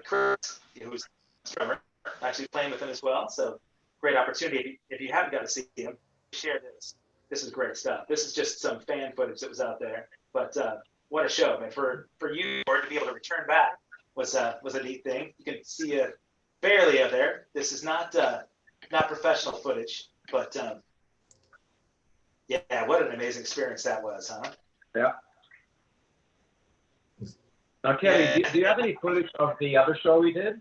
Chris, who's a drummer, actually playing with him as well. So great opportunity. If you haven't got to see him, share this. This is great stuff. This is just some fan footage that was out there. But what a show, man! For you to be able to return back was a neat thing. You can see barely of there. This is not professional footage, but what an amazing experience that was, huh? Yeah. Okay, do you have any footage of the other show we did?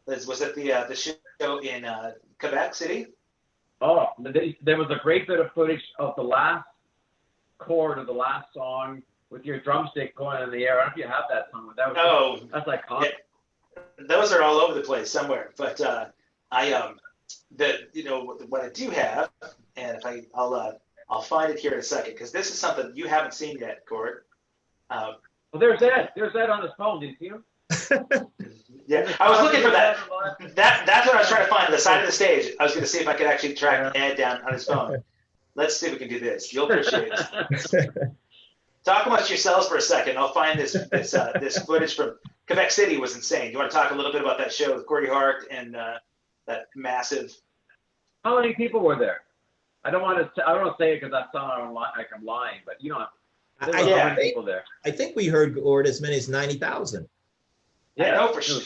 Was it the show in Quebec City? Oh, there was a great bit of footage of the last chord of the last song with your drumstick going in the air. I don't know if you have that song. That's iconic. Yeah. Those are all over the place somewhere. But what I do have, and I'll find it here in a second, because this is something you haven't seen yet, Gord. Well, there's Ed. There's Ed on his phone. Did you? Yeah, I was looking for that. That's what I was trying to find on the side of the stage. I was going to see if I could actually track Ed down on his phone. Let's see if we can do this. You'll appreciate it. Talk amongst yourselves for a second. I'll find this footage from Quebec City. Was insane. You want to talk a little bit about that show with Corey Hart and that massive? How many people were there? I don't want to say it because that sounds like I'm lying, but people there. I think we heard Gord as many as 90,000. Yeah, I know for sure.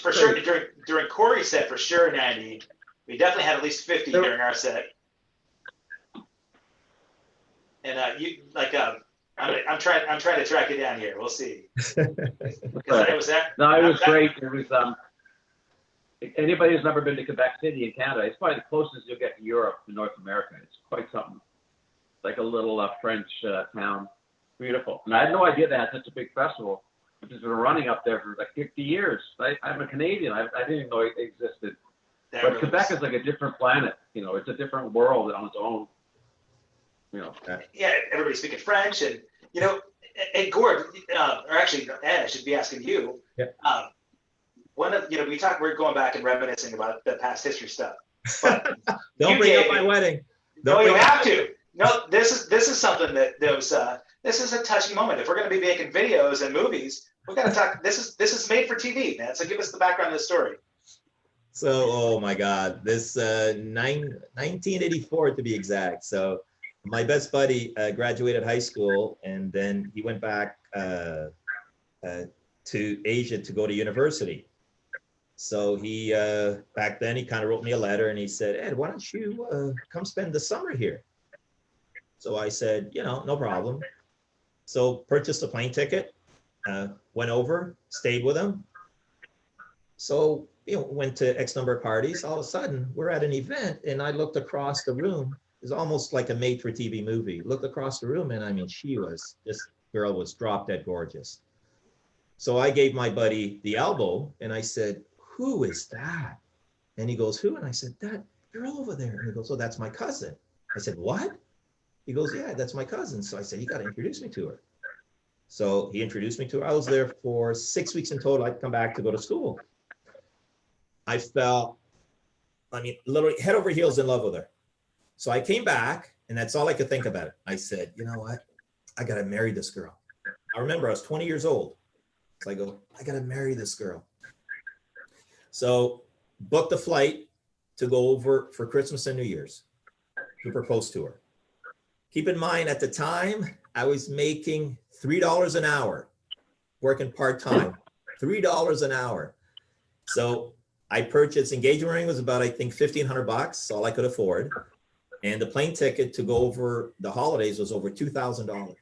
During Corey's set, for sure 90. We definitely had at least 50 during our set. And I'm trying to track it down here. We'll see. It was great. It was anybody who's never been to Quebec City in Canada, it's probably the closest you'll get to Europe in North America. It's quite something. It's like a little French town. Beautiful. And I had no idea they had such a big festival, which has been running up there for like 50 years. I'm a Canadian. I didn't even know it existed. But Quebec is like a different planet. It's a different world on its own. Yeah, everybody's speaking French, and and Gord, or actually Ed, I should be asking you. Yeah. we're going back and reminiscing about the past history stuff, but Don't bring up my wedding. No, you have to. No, this is something that this is a touching moment. If we're going to be making videos and movies, we got to talk. This is made for TV, man. So give us the background of the story. So, oh my God, this 1984 to be exact. So my best buddy graduated high school, and then he went back to Asia to go to university. So he, back then, he kind of wrote me a letter and he said, Ed, why don't you come spend the summer here? So I said, no problem. So purchased a plane ticket, went over, stayed with him. So, went to X number of parties. All of a sudden, we're at an event and I looked across the room. It was almost like a made for TV movie. Looked across the room and this girl was drop dead gorgeous. So I gave my buddy the elbow and I said, who is that? And he goes, who? And I said, that girl over there. And he goes, oh, that's my cousin. I said, what? He goes, yeah, that's my cousin. So I said, you got to introduce me to her. So he introduced me to her. I was there for 6 weeks in total. I'd come back to go to school. I fell, literally head over heels in love with her. So I came back and that's all I could think about it. I said, you know what? I got to marry this girl. I remember I was 20 years old. So I go, I got to marry this girl. So booked a flight to go over for Christmas and New Year's to propose to her. Keep in mind, at the time, I was making $3 an hour, working part-time, $3 an hour. So I purchased, engagement ring was about, I think, $1,500, all I could afford. And the plane ticket to go over the holidays was over $2,000.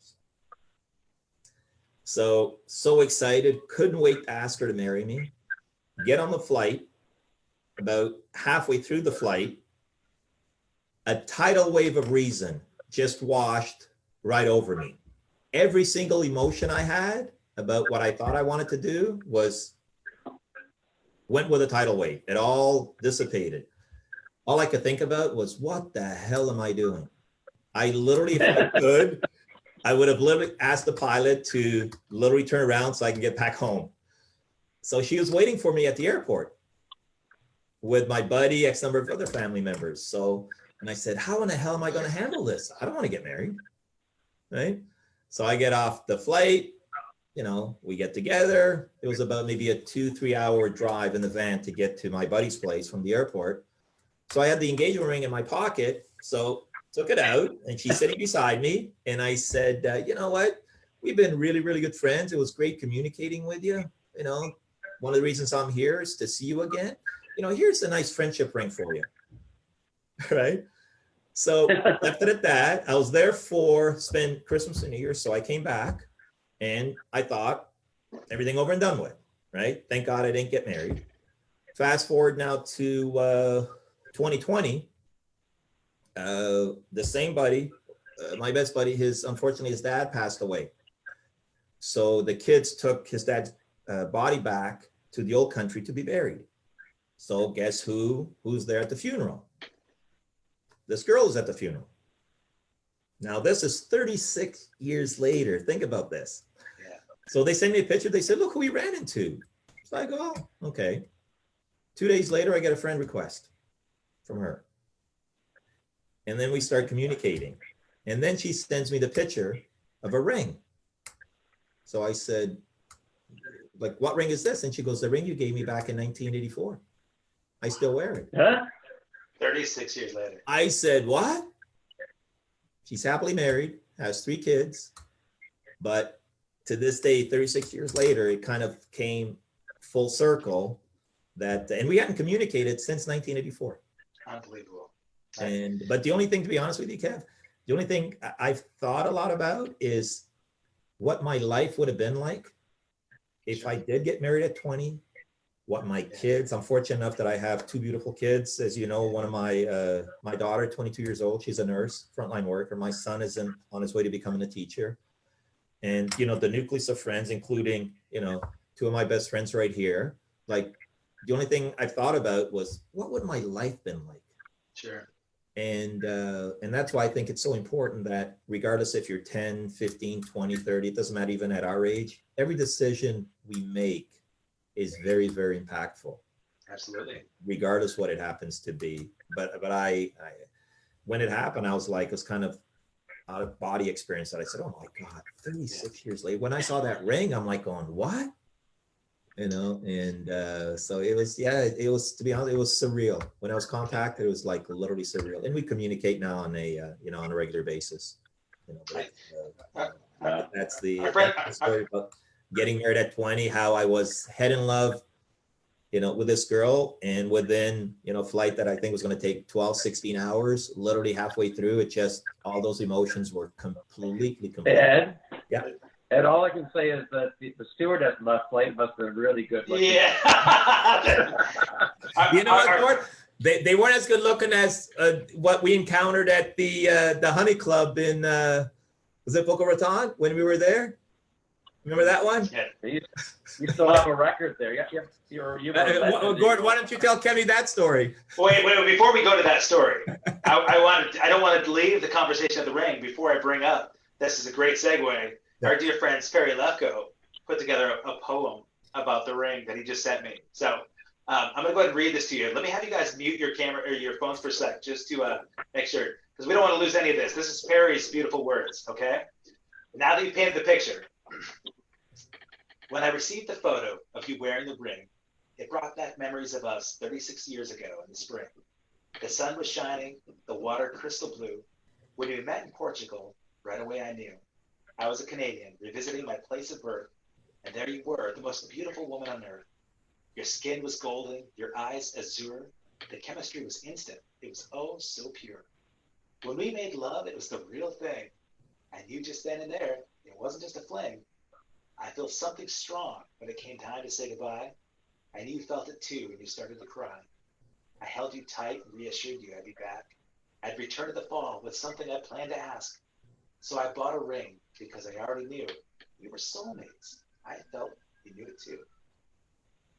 So excited, couldn't wait to ask her to marry me. Get on the flight. About halfway through the flight, a tidal wave of reason just washed right over me. Every single emotion I had about what I thought I wanted to do went with a tidal wave. It all dissipated. All I could think about was, what the hell am I doing? I literally, if I could, I would have literally asked the pilot to literally turn around so I can get back home. So she was waiting for me at the airport with my buddy, X number of other family members. So, and I said, how in the hell am I going to handle this? I don't want to get married, right? So I get off the flight, we get together. It was about maybe a 2-3 hour drive in the van to get to my buddy's place from the airport. So I had the engagement ring in my pocket. So took it out and she's sitting beside me. And I said, you know what? We've been really, really good friends. It was great communicating with you. One of the reasons I'm here is to see you again. Here's a nice friendship ring for you. Right? So left it at that. I was there spend Christmas and New Year. So I came back and I thought everything over and done with, right? Thank God I didn't get married. Fast forward now to 2020. The same buddy, my best buddy, unfortunately his dad passed away. So the kids took his dad's body back to the old country to be buried. So guess who's there at the funeral? This girl is at the funeral. Now this is 36 years later. Think about this. Yeah. So they sent me a picture. They said, look who we ran into. So I go, oh, okay. 2 days later, I get a friend request from her. And then we start communicating. And then she sends me the picture of a ring. So I said, like, what ring is this? And she goes, the ring you gave me back in 1984. I still wear it. Huh? 36 years later. I said, what? She's happily married, has 3 kids. But to this day, 36 years later, it kind of came full circle and we hadn't communicated since 1984. Unbelievable. But the only thing, to be honest with you, Kev, the only thing I've thought a lot about is what my life would have been like if I did get married at 20, what my kids, I'm fortunate enough that I have 2 beautiful kids. As you know, one of my daughter, 22 years old, she's a nurse, frontline worker. My son is on his way to becoming a teacher. And, the nucleus of friends, including, 2 of my best friends right here. Like, the only thing I thought about was, what would my life been like? Sure. And that's why I think it's so important that regardless if you're 10, 15, 20, 30, it doesn't matter even at our age, every decision we make is very, very impactful. Absolutely. Regardless what it happens to be. But I when it happened, I was like, it was kind of out of body experience that I said, oh my God, 36 years later. When I saw that ring, I'm like going, what? You know, and so it was, it was, to be honest, it was surreal. When I was contacted, it was like literally surreal. And we communicate now on a, you know, on a regular basis. You know, but that's the story about getting married at 20, how I was head in love, you know, with this girl, and within, you know, flight that I think was going to take 12, 16 hours, literally halfway through, it just, all those emotions were completely. Ed? Yeah. Ed, all I can say is that the stewardess on that flight must have been really good looking. Yeah. You know what, Gord? They weren't as good looking as what we encountered at the Honey Club in, was it Boca Raton when we were there? Remember that one? Yeah. You still have a record there. Gord, why don't you tell Kevin that story? Wait, before we go to that story, I don't want to leave the conversation of the ring before I bring up, this is a great segue. Our dear friend Ferry Lefko put together a poem about the ring that he just sent me. So I'm going to go ahead and read this to you. Let me have you guys mute your camera or your phones for a sec, just to make sure, because we don't want to lose any of this. This is Perry's beautiful words, okay? Now that you painted the picture, when I received the photo of you wearing the ring, it brought back memories of us 36 years ago in the spring. The sun was shining, the water crystal blue. When we met in Portugal, right away I knew. I was a Canadian, revisiting my place of birth, and there you were, the most beautiful woman on earth. Your skin was golden, your eyes azure. The chemistry was instant. It was oh so pure. When we made love, it was the real thing. I knew just then and there, it wasn't just a fling. I felt something strong when it came time to say goodbye. I knew you felt it too when you started to cry. I held you tight and reassured you I'd be back. I'd return in the fall with something I planned to ask. So I bought a ring because I already knew we were soulmates. I felt you knew it too.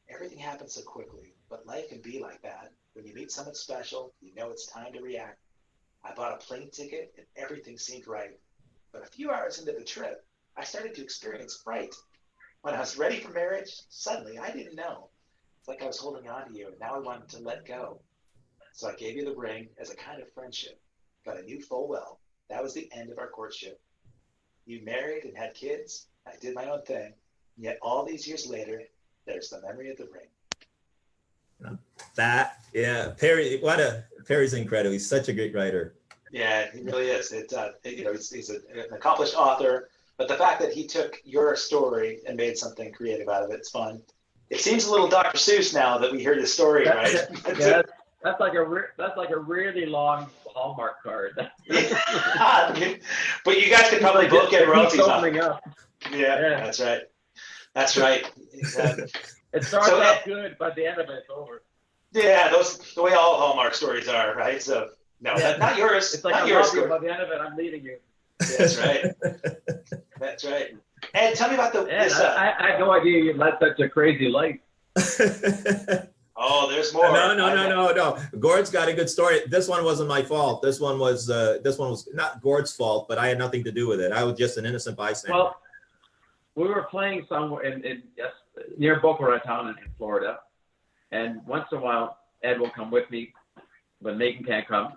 Everything happens so quickly, but life can be like that. When you meet someone special, you know it's time to react. I bought a plane ticket and everything seemed right. But a few hours into the trip, I started to experience fright. When I was ready for marriage, suddenly I didn't know. It's like I was holding on to you and now I wanted to let go. So I gave you the ring as a kind of friendship, but I knew full well that was the end of our courtship. You married and had kids. I did my own thing. And yet all these years later, there's the memory of the ring. Perry's incredible. He's such a great writer. Yeah, he really is. He's an accomplished author, but the fact that he took your story and made something creative out of it, it's fun. It seems a little Dr. Seuss now that we hear the story, right? Yeah, that's like a really long Hallmark card. But you guys could probably both get royalties off. Yeah, that's right. That's right. It starts out good, but the end of it, it's over. Yeah, the way all Hallmark stories are, right? So no, not yours. It's like not I yours. love you, by the end of it, I'm leaving you. Yeah, that's right. That's right. And tell me about this. I had no idea you led such a crazy life. Oh, there's more. No. Gord's got a good story. This one wasn't my fault. This one was not Gord's fault, but I had nothing to do with it. I was just an innocent bystander. Well, we were playing somewhere near Boca Raton in Florida, and once in a while Ed will come with me when Megan can't come,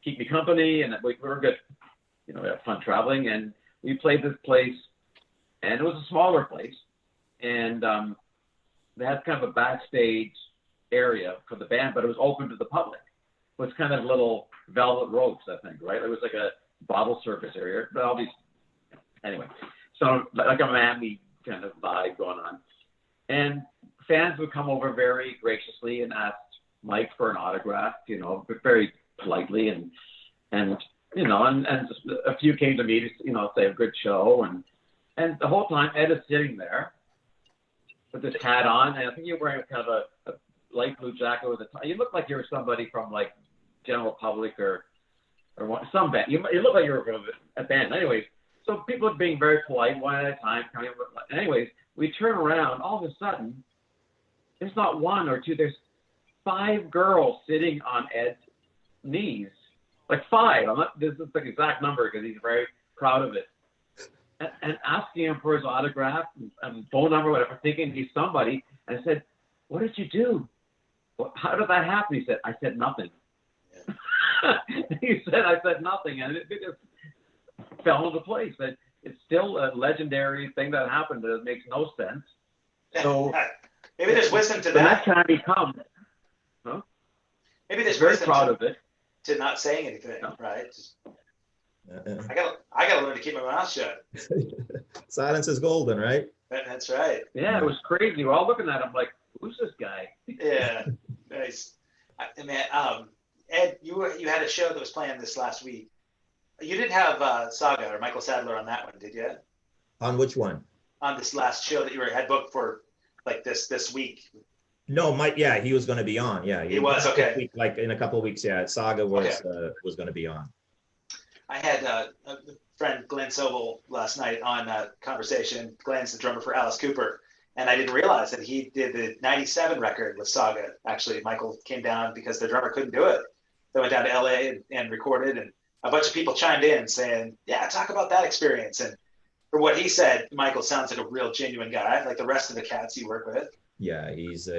keep me company, and we were good. We had fun traveling, and we played this place, and it was a smaller place, and they had kind of a backstage area for the band, but it was open to the public. It was kind of little velvet ropes, I think, right? It was like a bottle service area, but all these, anyway. So like a Miami kind of vibe going on. And fans would come over very graciously and ask Mike for an autograph, but very politely, and just a few came to me to, say a good show, and the whole time Ed is sitting there with this hat on, and I think you're wearing kind of a light blue jacket with a tie. You look like you're somebody from like General Public or some band. You look like you're from a band. Anyways, so people are being very polite one at a time. Anyways, we turn around. All of a sudden, there's not one or two. There's 5 girls sitting on Ed's knees. Like 5. This is the exact number because he's very proud of it. and asking him for his autograph and phone number, whatever, thinking he's somebody. And I said, "What did you do? How did that happen?" He said, "I said nothing." Yeah. He said, "I said nothing," and it just fell into place. But it's still a legendary thing that happened that makes no sense. So maybe there's wisdom to the that. next time he comes, huh? Maybe there's Very wisdom proud of it. to not saying anything, Yeah. right? I gotta learn to keep my mouth shut. Silence is golden, right? That's right. Yeah, it was crazy. We're all looking at him like, "Who's this guy?" Yeah, nice. Ed, you had a show that was playing this last week. You didn't have Saga or Michael Sadler on that one, did you? On which one? On this last show that you had booked for like this week. No, Mike. Yeah, he was going to be on. Yeah, he was okay. Week, like in a couple of weeks. Yeah, Saga was going to be on. I had a friend Glenn Sobel last night on a conversation. Glenn's the drummer for Alice Cooper, and I didn't realize that he did the '97 record with Saga. Actually, Michael came down because the drummer couldn't do it. They went down to LA and recorded, and a bunch of people chimed in saying, "Yeah, talk about that experience." And for what he said, Michael sounds like a real genuine guy, like the rest of the cats you work with. Yeah, he's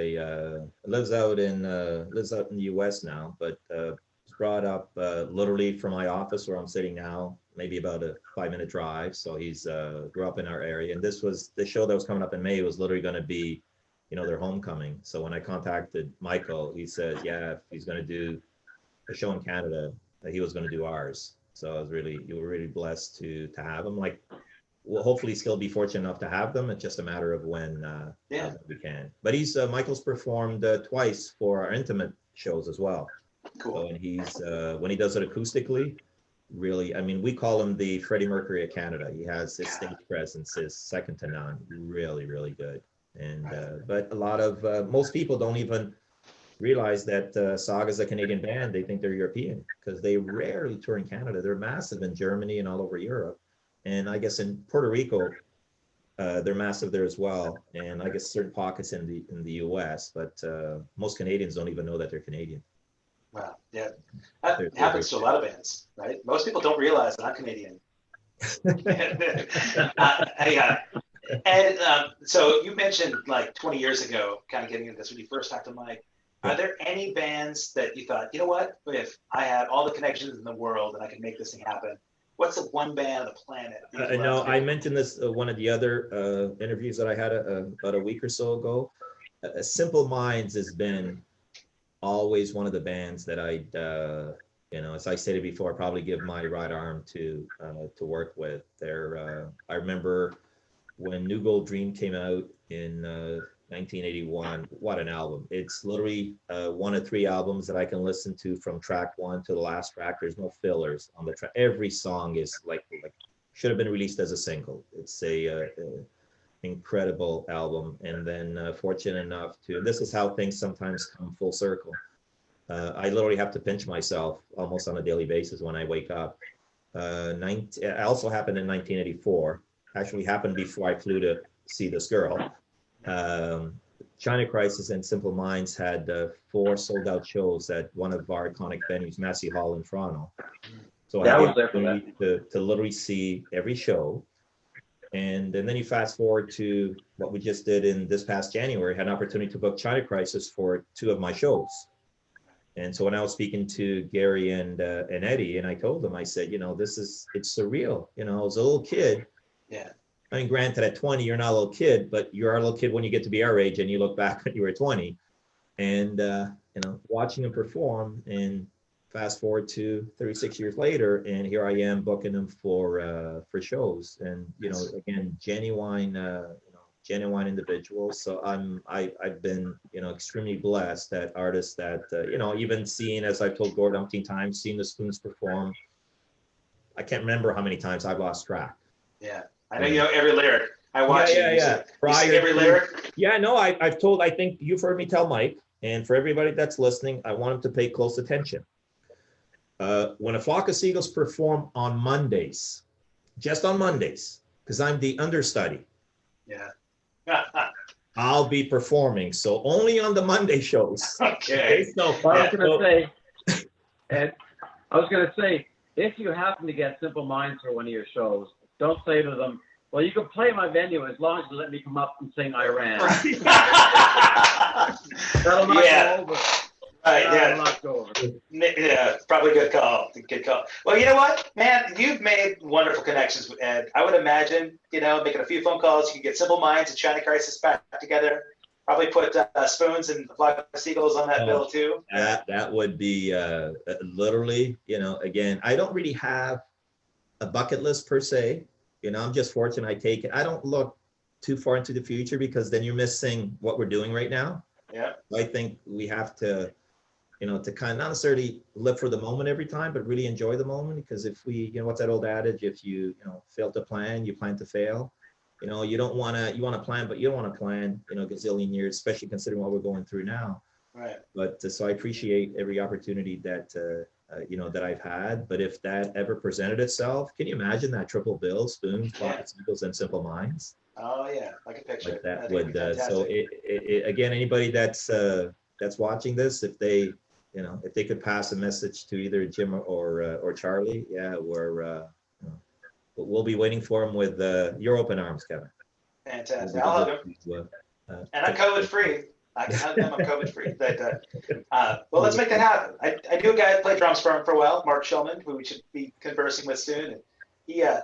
lives out in the U.S. now, but was brought up literally from my office where I'm sitting now, maybe about a 5-minute drive. So he's grew up in our area, and this was the show that was coming up in May was literally going to be, their homecoming. So when I contacted Michael, he said, yeah, if he's going to do a show in Canada, that he was going to do ours. So you were really blessed to have him. Like, we'll hopefully still be fortunate enough to have them. It's just a matter of when we can. But Michael's performed twice for our intimate shows as well. Cool. So, and he's when he does it acoustically, really, I mean, we call him the Freddie Mercury of Canada. He has his stage presence is second to none. Really, really good. And but a lot of most people don't even realize that Saga's a Canadian band. They think they're European because they rarely tour in Canada. They're massive in Germany and all over Europe. And I guess in Puerto Rico, they're massive there as well. And I guess certain pockets in the U.S., but most Canadians don't even know that they're Canadian. Wow, yeah, that happens to a lot of bands, right? Most people don't realize that I'm Canadian. And so you mentioned like 20 years ago, kind of getting into this when you first talked to Mike. Are there any bands that you thought, you know what, if I had all the connections in the world and I could make this thing happen, what's the one band on the planet? No, I mentioned this one of the other interviews that I had about a week or so ago. Simple Minds has been always one of the bands that I'd, as I stated before, probably give my right arm to work with. I remember when New Gold Dream came out in 1981. What an album. It's literally one of 3 albums that I can listen to from track 1 to the last track. There's no fillers on the track. Every song is like should have been released as a single. It's a incredible album. And then fortunate enough this is how things sometimes come full circle. I literally have to pinch myself almost on a daily basis when I wake up. It also happened in 1984. Actually happened before I flew to see this girl. China Crisis and Simple Minds had 4 sold out shows at one of our iconic venues, Massey Hall in Toronto. So I was there for that. To literally see every show. And then you fast forward to what we just did in this past January, had an opportunity to book China Crisis for 2 of my shows. And so when I was speaking to Gary and Eddie, and I told them, I said, it's surreal. I was a little kid. Yeah. I mean, granted, at 20, you're not a little kid, but you are a little kid when you get to be our age and you look back when you were 20. And, watching them perform and fast forward to 36 years later, and here I am booking them for shows. And, again, genuine individuals. So I've been, extremely blessed that artists that, even seeing, as I've told Gord umpteen times, seeing the Spoons perform, I can't remember how many times I've lost track. Yeah. I know you know every lyric. I watch you. Yeah. You sing every lyric? Yeah, no, I think you've heard me tell Mike, and for everybody that's listening, I want him to pay close attention. When a flock of seagulls perform on Mondays, just on Mondays, because I'm the understudy. Yeah. I'll be performing, so only on the Monday shows. Okay. So I was going to say, if you happen to get Simple Minds for one of your shows, don't say to them, Well, you can play my venue as long as you let me come up and sing Iran. That'll not go over. Right, That'll not go over. Yeah, probably good call. Good call. Well, you know what, man? You've made wonderful connections with Ed. I would imagine, making a few phone calls, you can get Simple Minds and China Crisis back together. Probably put spoons and flock of seagulls on that bill too. That would be literally, again, I don't really have a bucket list per se. I'm just fortunate I take it. I don't look too far into the future because then you're missing what we're doing right now. Yeah. I think we have to, to kind of not necessarily live for the moment every time, but really enjoy the moment. Because if we, what's that old adage? If you, fail to plan, you plan to fail. You want to plan, but you don't want to plan, a gazillion years, especially considering what we're going through now. Right. But so I appreciate every opportunity that, that I've had. But if that ever presented itself, can you imagine that triple bill, spoons, pocket seagulls, and Simple Minds? Oh yeah, I can picture Like that it. would so again, anybody that's watching this, if they could pass a message to either Jim or Charlie, we'll be waiting for them with your open arms, Kevin. Fantastic. I'll hug them. And I'm COVID free. I can hug them. I'm COVID free. Well, let's make that happen. I knew a guy that played drums for him for a while, Mark Shulman, who we should be conversing with soon. And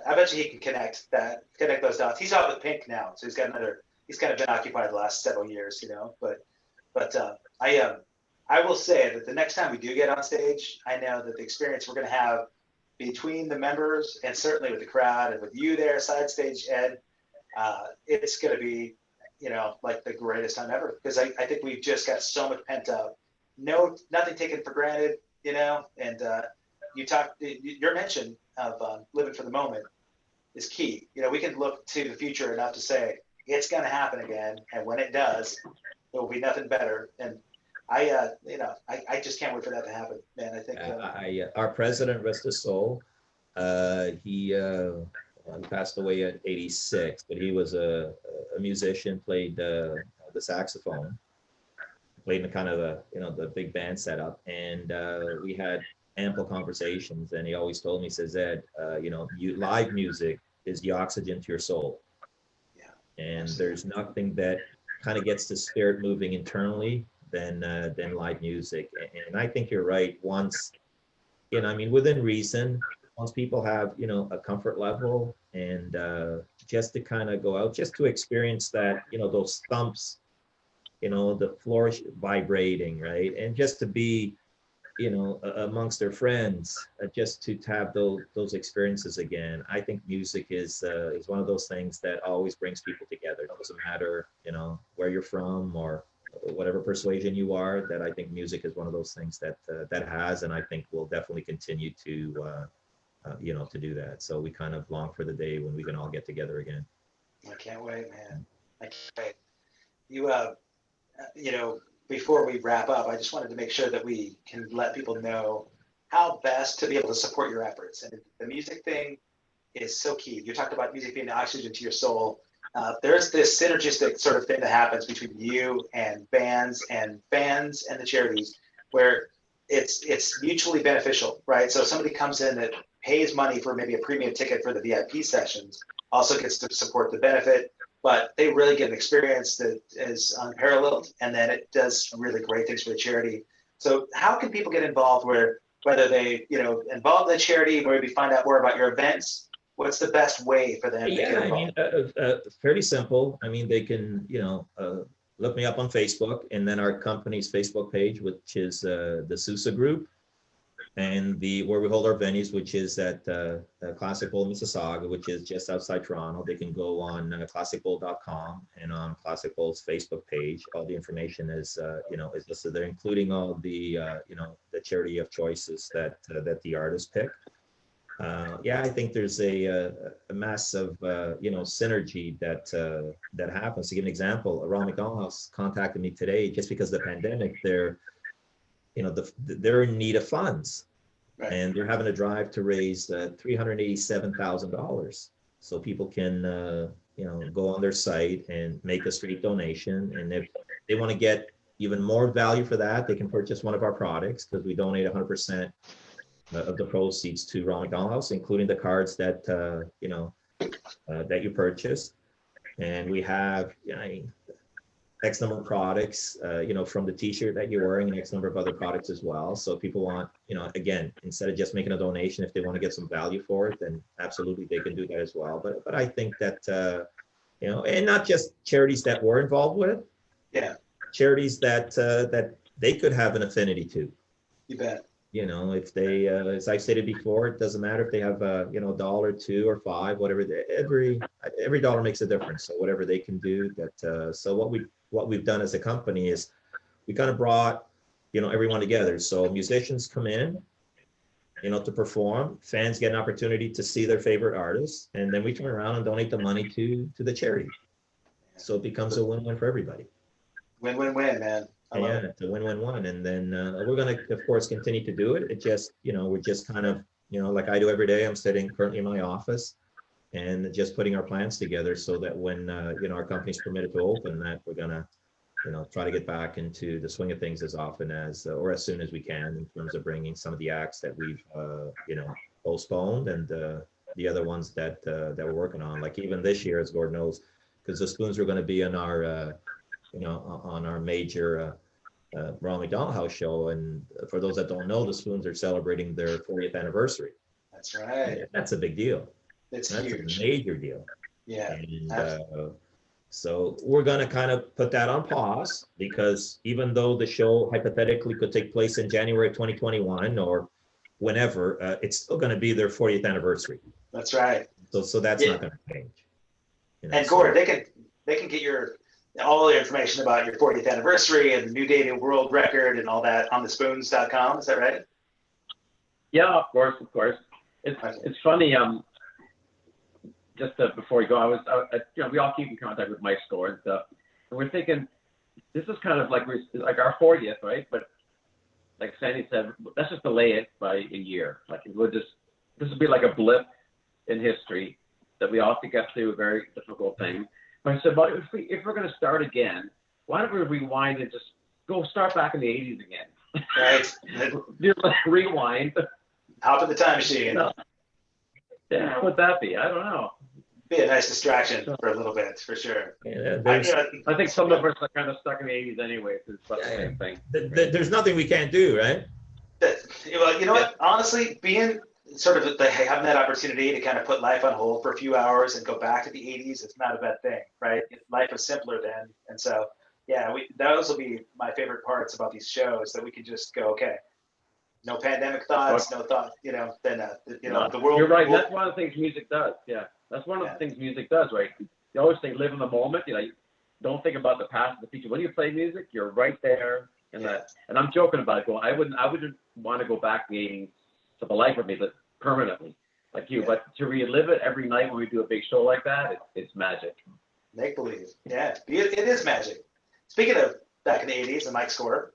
I bet you he can connect those dots. He's out with Pink now, so he's kind of been occupied the last several years, But I will say that the next time we do get on stage, I know that the experience we're going to have between the members and certainly with the crowd and with you there, side stage, Ed, it's going to be, like the greatest time ever. Because I think we've just got so much pent up, nothing taken for granted, and your mention of living for the moment is key. We can look to the future enough to say it's going to happen again. And when it does, there will be nothing better. And I just can't wait for that to happen, man. I think our president, rest his soul, he passed away at 86, but he was a musician, played the saxophone, played in kind of the big band setup, and we had ample conversations. And he always told me, he says, Ed, live music is the oxygen to your soul. Yeah. And there's nothing that kind of gets the spirit moving internally than live music. And I think you're right. Once, within reason, once people have, a comfort level and just to kind of go out, just to experience that, those thumps, the floor vibrating, right? And just to be, amongst their friends, just to have those experiences again. I think music is one of those things that always brings people together. It doesn't matter, where you're from or whatever persuasion you are, that I think music is one of those things that has, and I think will definitely continue to do that. So we kind of long for the day when we can all get together again. I can't wait, man. I can't wait. You, before we wrap up, I just wanted to make sure that we can let people know how best to be able to support your efforts. And the music thing is so key. You talked about music being the oxygen to your soul. There's this synergistic sort of thing that happens between you and bands and fans and the charities, where it's mutually beneficial, right? So somebody comes in that pays money for maybe a premium ticket for the VIP sessions, also gets to support the benefit, but they really get an experience that is unparalleled, and then it does really great things for the charity. So how can people get involved, whether they, involve the charity, maybe find out more about your events? What's the best way for them to get involved? Fairly simple. They can, look me up on Facebook, and then our company's Facebook page, which is the Sousa Group, and where we hold our venues, which is at Classic Bowl, Mississauga, which is just outside Toronto. They can go on classicbowl.com, and on Classic Bowl's Facebook page, all the information is listed there, including all the the charity of choices that the artists pick. I think there's a massive synergy that happens. To give an example, Ronald McDonald House contacted me today just because of the pandemic. They're in need of funds, right, and they're having to drive to raise $387,000, so people can go on their site and make a straight donation. And if they want to get even more value for that, they can purchase one of our products, because we donate 100% of the proceeds to Ronald McDonald House, including the cards that that you purchase. And we have, X number of products, from the t-shirt that you're wearing, and X number of other products as well. So people want, again, instead of just making a donation, if they want to get some value for it, then absolutely they can do that as well. But I think that, and not just charities that we're involved with, charities that they could have an affinity to. You bet. If they, as I stated before, it doesn't matter if they have a dollar, $2 or $5, whatever. Every dollar makes a difference. So whatever they can do, that. So what we've done as a company is we kind of brought everyone together. So musicians come in, to perform. Fans get an opportunity to see their favorite artists, and then we turn around and donate the money to the charity. So it becomes a win-win for everybody. Win-win-win, man. Yeah, it's a win-win-win. And then we're going to, of course, continue to do it. It just, we're just kind of, like I do every day. I'm sitting currently in my office and just putting our plans together so that when, our company's permitted to open, that we're going to, try to get back into the swing of things as often as, or as soon as we can, in terms of bringing some of the acts that we've, postponed, and the other ones that we're working on. Like even this year, as Gordon knows, because the Spoons are going to be on our, on our major Ronald McDonald House show. And for those that don't know, the Spoons are celebrating their 40th anniversary. That's right. That's a big deal. That's huge. A major deal. Yeah. And so we're going to kind of put that on pause, because even though the show hypothetically could take place in January of 2021 or whenever, it's still going to be their 40th anniversary. That's right. So that's not going to change. And Gordon, they can get all the information about your 40th anniversary and the new dating world record and all that on thespoons.com. Is that right? Yeah, of course. It's funny. Just before you go, we all keep in contact with Mike's store and stuff, and we're thinking this is kind of like our 40th, right? But like Sandy said, let's just delay it by a year. Like this will be like a blip in history that we all have to get through, a very difficult thing. But I said, well, if we're going to start again, why don't we rewind and just go start back in the 80s again? Right. Just rewind. Hop in the time machine. Yeah, how would that be? I don't know. Be a nice distraction for a little bit, for sure. Yeah, I think some of us are kind of stuck in the 80s anyway. So it's about the same thing. There's nothing we can't do, right? Well, you know what? Honestly, being sort of having that opportunity to kind of put life on hold for a few hours and go back to the 80s, it's not a bad thing, right? Life was simpler then. And so, yeah, those will be my favorite parts about these shows, that we can just go, okay, no pandemic thoughts, no thought, then, the world. You're right. That's one of the things music does. Yeah. That's one of the things music does, right? You always say live in the moment. Don't think about the past, the future. When you play music, you're right there in that. And I'm joking about it. I wouldn't want to go back to the 80s to the life of me, but permanently, like you. Yeah. But to relive it every night when we do a big show like that, it's magic. Make believe. Yeah, it is magic. Speaking of back in the 80s and Mike Score,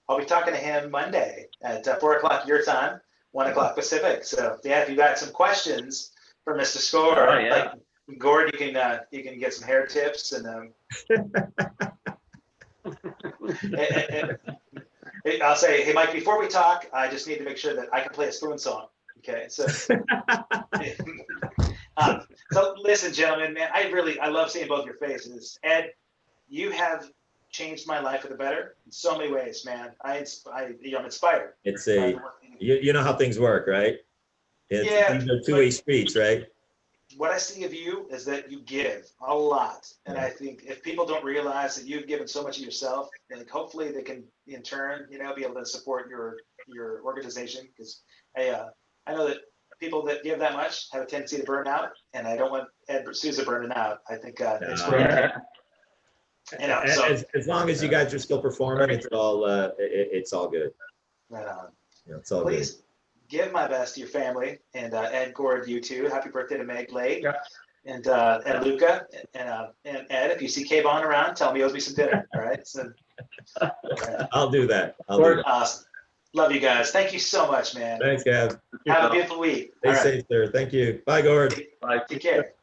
I'll be talking to him Monday at 4 o'clock your time, 1 o'clock Pacific. So yeah, if you got some questions for Mr. Score, like Gord, you can get some hair tips and I'll say, hey Mike, before we talk, I just need to make sure that I can play a Spoon song. Okay, so so listen, gentlemen, man, I love seeing both your faces. Ed, you have changed my life for the better in so many ways, man. I'm inspired. It's you know how things work, right? These are two-way streets, right? What I see of you is that you give a lot. And I think if people don't realize that you've given so much of yourself, then hopefully they can in turn, be able to support your organization. Because I know that people that give that much have a tendency to burn out, and I don't want Ed Sousa burning out. I think it's great. As long as you guys are still performing, it's all good. Right on. It's all Please good. Give my best to your family, and Ed, Gord, you too. Happy birthday to Meg Blade, and Luca, and Ed. If you see K-Bon around, tell him he owes me some dinner. All right. So, I'll do that. Awesome. Love you guys. Thank you so much, man. Thanks, Gav. Have a beautiful week. Stay safe, sir. Thank you. Bye, Gord. Bye. Take care.